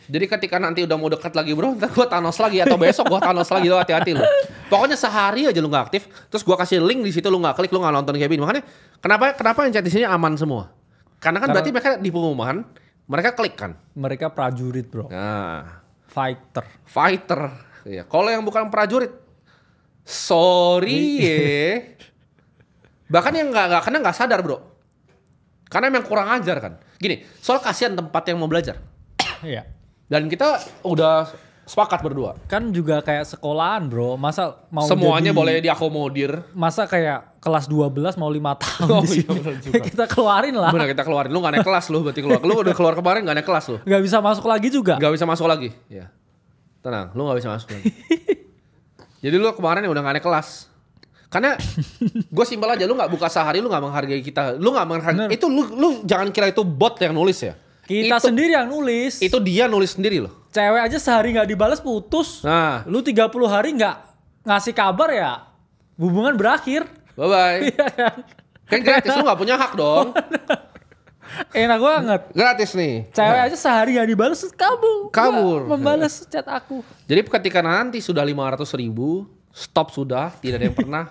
Jadi ketika nanti udah mau dekat lagi bro, ntar gue Thanos lagi atau besok gue Thanos lagi, lo hati-hati lo. Pokoknya sehari aja lu nggak aktif, terus gue kasih link di situ lu nggak klik, lu nggak nonton kayak gini. Makanya kenapa yang chat di sini aman semua? Karena berarti mereka di pengumuman mereka klik kan. Mereka prajurit bro. Nah, Fighter. Iya. Kalau yang bukan prajurit, sorry ya. Bahkan yang nggak sadar bro. Karena emang kurang ajar kan. Gini, soal kasihan tempat yang mau belajar. Iya. Dan kita udah sepakat berdua. Kan juga kayak sekolahan bro. Masa mau Semuanya jadi, boleh diakomodir. Masa kayak kelas 12 mau 5 tahun di sini. bener juga. Kita keluarin lah. Bener kita keluarin. Lu gak naik kelas lu berarti keluar. Lu udah keluar kemarin gak naik kelas lu. Gak bisa masuk lagi juga. Gak bisa masuk lagi. Ya. Tenang, lu gak bisa masuk lagi. Jadi lu kemarin udah gak naik kelas. Karena gue simpel aja, lu gak buka sehari, lu gak menghargai kita. Lu gak menghargai. Bener. Itu lu jangan kira itu bot yang nulis ya. Kita sendiri yang nulis. Itu dia nulis sendiri loh. Cewek aja sehari gak dibalas putus. Nah. Lu 30 hari gak ngasih kabar ya hubungan berakhir. Bye-bye. Kan gratis, lu gak punya hak dong. Enak banget. Gratis nih. Cewek aja sehari gak dibalas kabur. Kabur. Nggak membalas chat aku. Jadi ketika nanti sudah 500.000, stop sudah, tidak ada yang pernah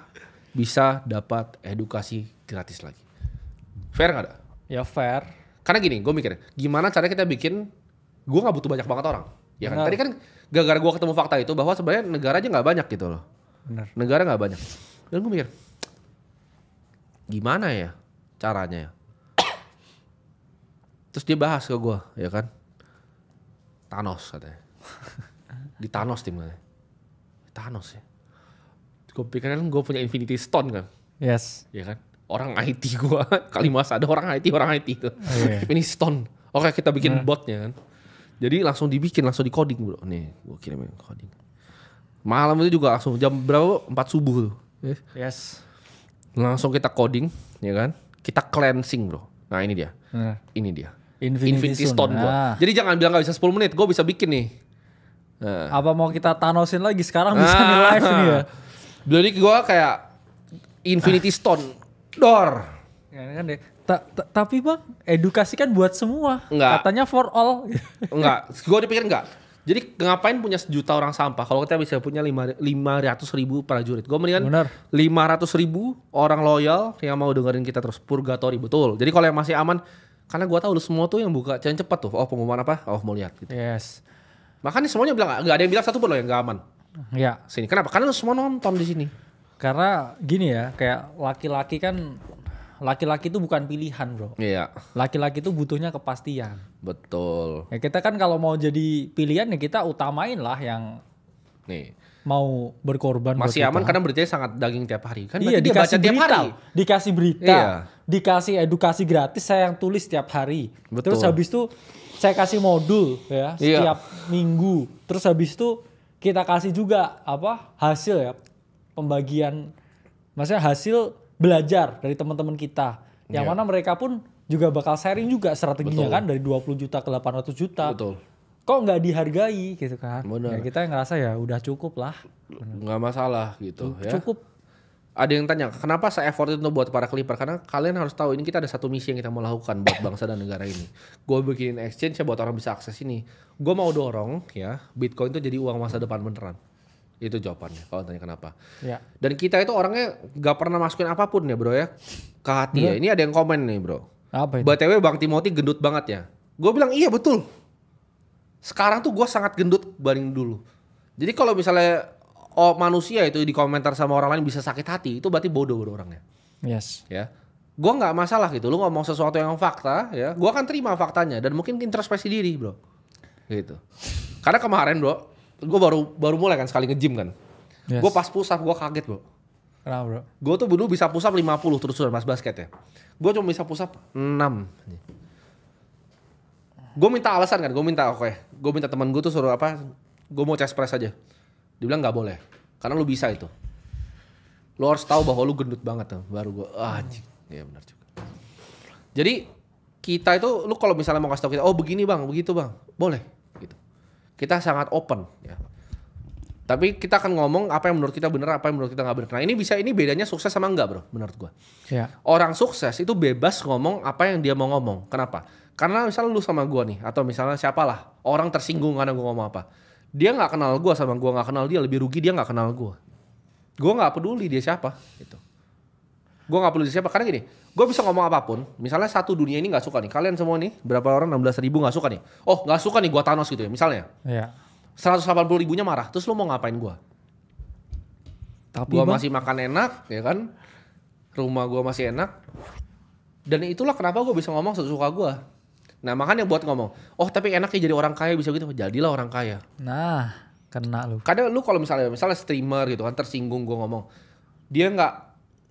bisa dapat edukasi gratis lagi. Fair gak ada? Ya fair. Karena gini, gue mikir, gimana cara kita bikin, gue gak butuh banyak banget orang. Ya kan? Benar. Tadi kan gara-gara gue ketemu fakta itu bahwa sebenarnya negara aja gak banyak gitu loh. Bener. Negara gak banyak. Dan gue mikir, gimana ya caranya ya? Terus dia bahas ke gue, ya kan? Thanos katanya. Di Thanos tim katanya. Thanos ya. Gue pikir kan gue punya Infinity Stone kan. Yes. Ya kan? Orang IT gue. Kali mas ada orang IT itu. Iya. Infinity Stone. Oke kita bikin botnya kan. Jadi langsung dibikin, langsung di coding bro. Nih gue kirimin coding. Malam itu juga langsung jam berapa? 4 subuh tuh. Yes. Langsung kita coding, ya kan? Kita cleansing bro. Nah ini dia. Bener. Ini dia. Infinity Stone Stone. gua. Nah. Jadi jangan bilang gak bisa 10 menit, gue bisa bikin nih. Nah. Apa mau kita Thanosin lagi sekarang bisa nih live nih ya. Jadi gue kayak Infinity Stone. Dor. Ya kan deh. Tapi bang, edukasi kan buat semua. Enggak. Katanya for all. Enggak, gue dipikir enggak. Jadi ngapain punya 1 juta orang sampah kalau kita bisa punya 500.000 prajurit. Gue mendingan Bener. 500.000 orang loyal yang mau dengerin kita terus. Purgatory, betul. Jadi kalau yang masih aman, karena gue tahu lu semua tuh yang buka jangan cepet tuh. Oh pengumuman apa? Oh mau lihat gitu. Yes. Makanya semuanya bilang enggak ada yang bilang satu pun lo yang enggak aman. Ya. Sini. Kenapa? Karena lu semua nonton di sini. Karena gini ya, kayak laki-laki itu bukan pilihan bro. Iya, Laki-laki itu butuhnya kepastian. betul. Ya kita kan kalau mau jadi pilihan ya kita utamain lah yang Nih, mau berkorban. masih buat aman kita. karena beritanya sangat daging tiap hari. Kan Iya berarti dia dikasih baca tiap berita, hari. dikasih berita, Iya. dikasih edukasi gratis saya yang tulis tiap hari. Betul. Terus habis itu saya kasih modul ya Iya. setiap minggu. Terus habis itu kita kasih juga apa hasil ya pembagian, maksudnya hasil belajar dari teman-teman kita. Yang Iya. mana mereka pun juga bakal sharing juga strateginya Betul. kan dari 20 juta ke 800 juta. Betul. Kok nggak dihargai gitu kan? Bener. Ya kita ngerasa ya udah cukup lah. Nggak masalah gitu ya. Cukup. Ada yang tanya, kenapa saya effort itu buat para clipper? Karena kalian harus tahu ini kita ada satu misi yang kita mau lakukan buat bangsa dan negara ini. Gue bikinin exchange ya buat orang bisa akses ini. Gue mau dorong ya Bitcoin itu jadi uang masa depan beneran. Itu jawabannya kalau tanya kenapa. Ya. Dan kita itu orangnya gak pernah masukin apapun ya bro ya ke hati ya. Ini ada yang komen nih bro. Apa itu? BTW Bang Timothy gendut banget ya. Gue bilang iya betul. Sekarang tuh gue sangat gendut banding dulu. Jadi kalau misalnya manusia itu di komentar sama orang lain bisa sakit hati, itu berarti bodoh bro orangnya. Yes. Ya, gue nggak masalah gitu. Lu ngomong sesuatu yang fakta, ya, gue akan terima faktanya dan mungkin introspeksi diri bro. Gitu. Karena kemarin bro, gue baru mulai kan sekali nge-gym kan. Yes. Gue pas push up gue kaget bro. Kenapa bro? Gue tuh dulu bisa push up 50 terus-terusan pas basket ya. Gue cuma bisa push up 6. Gue minta alasan kan, gue minta teman gue tuh suruh apa, gue mau chest press aja. Dia bilang gak boleh, karena lu bisa itu. Lu harus tahu bahwa lu gendut banget tuh, baru gue, anjing, iya benar juga. Jadi kita itu, lu kalau misalnya mau kasih tau kita, oh begini bang, begitu bang, boleh. Gitu. Kita sangat open. Ya. Tapi kita akan ngomong apa yang menurut kita benar, apa yang menurut kita nggak benar. Nah ini bedanya sukses sama enggak bro, menurut gua. Ya. Orang sukses itu bebas ngomong apa yang dia mau ngomong. Kenapa? Karena misalnya lu sama gua nih, atau misalnya siapalah, orang tersinggung karena gua ngomong apa. Dia nggak kenal gua sama gua nggak kenal dia, lebih rugi dia nggak kenal gua. Gua nggak peduli dia siapa. Gitu. Gue gak peduli siapa, karena gini, gue bisa ngomong apapun, misalnya satu dunia ini gak suka nih, kalian semua nih, berapa orang, 16.000 gak suka nih, oh gak suka nih gue Thanos gitu ya, misalnya, 180.000-nya marah, terus lu mau ngapain gue? Gue masih makan enak, ya kan, rumah gue masih enak, dan itulah kenapa gue bisa ngomong sesuka gue. Nah makanya buat ngomong, oh tapi enaknya jadi orang kaya bisa gitu, jadilah orang kaya. Nah, kena lu. Kadang lu kalau misalnya streamer gitu kan, tersinggung gue ngomong, dia gak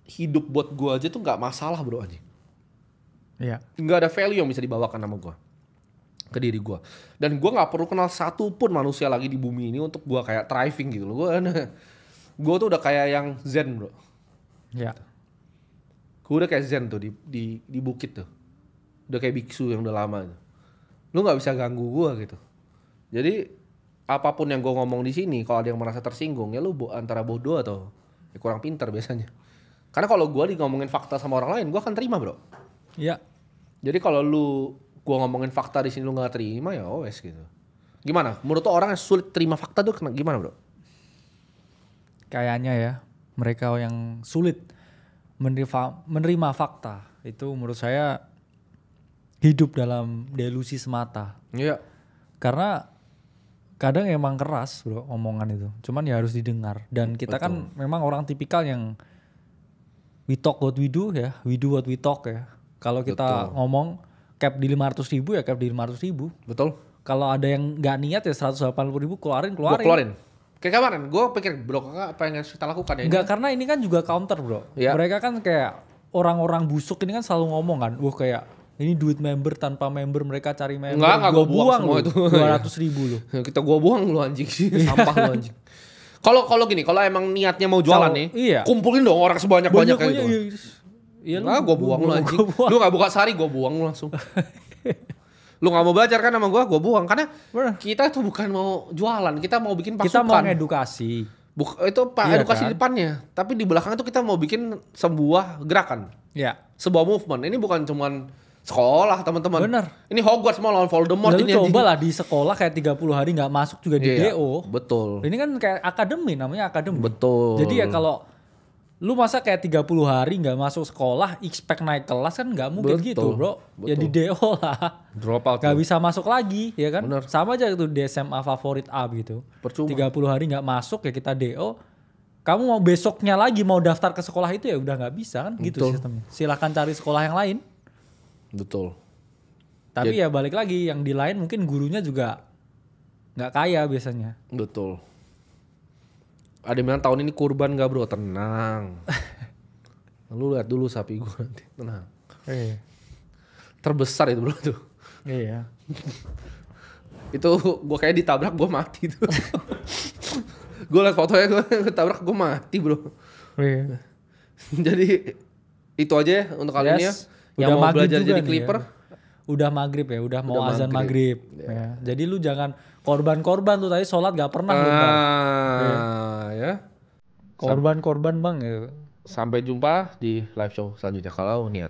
hidup buat gue aja tuh gak masalah bro anjing. Iya. Gak ada value yang bisa dibawakan sama gue ke diri gue. Dan gue gak perlu kenal satu pun manusia lagi di bumi ini untuk gue kayak thriving gitu loh. Gue tuh udah kayak yang zen bro. Iya. Gue udah kayak zen tuh di bukit tuh. Udah kayak biksu yang udah lama tuh. Lu gak bisa ganggu gue gitu. Jadi apapun yang gue ngomong di sini, kalau ada yang merasa tersinggung ya lu antara bodoh atau ya kurang pintar biasanya. Karena kalau gue ngomongin fakta sama orang lain, gue akan terima bro. Iya. Jadi kalau gue ngomongin fakta di sini lu nggak terima ya wes gitu. Gimana? Menurut tuh orang yang sulit terima fakta tuh gimana bro? Kayaknya ya mereka yang sulit menerima fakta itu menurut saya hidup dalam delusi semata. Iya. Karena kadang emang keras bro omongan itu. Cuman ya harus didengar. Dan kita Betul. kan memang orang tipikal yang we talk what we do ya, we do what we talk ya. Kalau kita ngomong cap di 500.000 ya cap di 500.000. Betul. Kalau ada yang nggak niat ya 180.000 keluarin. Gue keluarin. Kayak kemarin, gue pikir bro kakak apa yang harus kita lakukan ya? Enggak, karena ini kan juga counter bro. Ya. Mereka kan kayak orang-orang busuk ini kan selalu ngomong kan, wah kayak ini duit member tanpa member mereka cari member. Enggak gue buang semua itu. 200.000 loh. Kita gue buang lu anjing sih, sampah lu anjing. Kalau gini, kalau emang niatnya mau jualan nih, iya. kumpulin dong orang sebanyak-banyaknya gitu. Iya, Nah, gue buang lu anjing. Lu gak buka sehari, gue buang lu langsung. Lu gak mau belajar kan sama gue buang. Karena kita tuh bukan mau jualan, kita mau bikin pasukan. Kita mau ngedukasi. Itu Iya edukasi kan? di depannya. Tapi di belakang itu kita mau bikin sebuah gerakan. Ya. Sebuah movement. Ini bukan cuman sekolah teman-teman. Bener. Ini Hogwarts mau lawan Voldemort. Lalu ini coba lah di sekolah kayak 30 hari gak masuk juga di Iya, DO. betul. Ini kan kayak akademi, namanya akademi. Betul. Jadi ya kalau lu masa kayak 30 hari gak masuk sekolah, expect naik kelas kan gak mungkin Betul, gitu bro. betul. Ya di DO lah. Drop out. Gak bisa masuk lagi ya kan. Bener. Sama aja itu di SMA favorit A gitu. Percuma. 30 hari gak masuk ya kita DO. Kamu mau besoknya lagi mau daftar ke sekolah itu ya udah gak bisa kan gitu Betul. sistemnya. Silahkan cari sekolah yang lain. Betul. Tapi ya balik lagi yang di lain mungkin gurunya juga gak kaya biasanya. Betul. Ada yang bilang tahun ini kurban gak bro? Tenang. Lu lihat dulu sapi gue nanti. Tenang. Iya. Terbesar itu bro tuh. Iya. Itu gue kayak ditabrak gue mati tuh. Gue liat fotonya gue ketabrak gue mati bro. Iya. Jadi itu aja ya untuk kali ini ya. Yang Udah mau maghrib belajar juga jadi nih clipper. ya. Udah maghrib ya, udah mau azan maghrib. maghrib. Ya. Jadi lu jangan korban-korban tuh tadi sholat gak pernah lu ntar. Ya. Korban-korban bang ya. Sampai jumpa di live show selanjutnya kalau niat.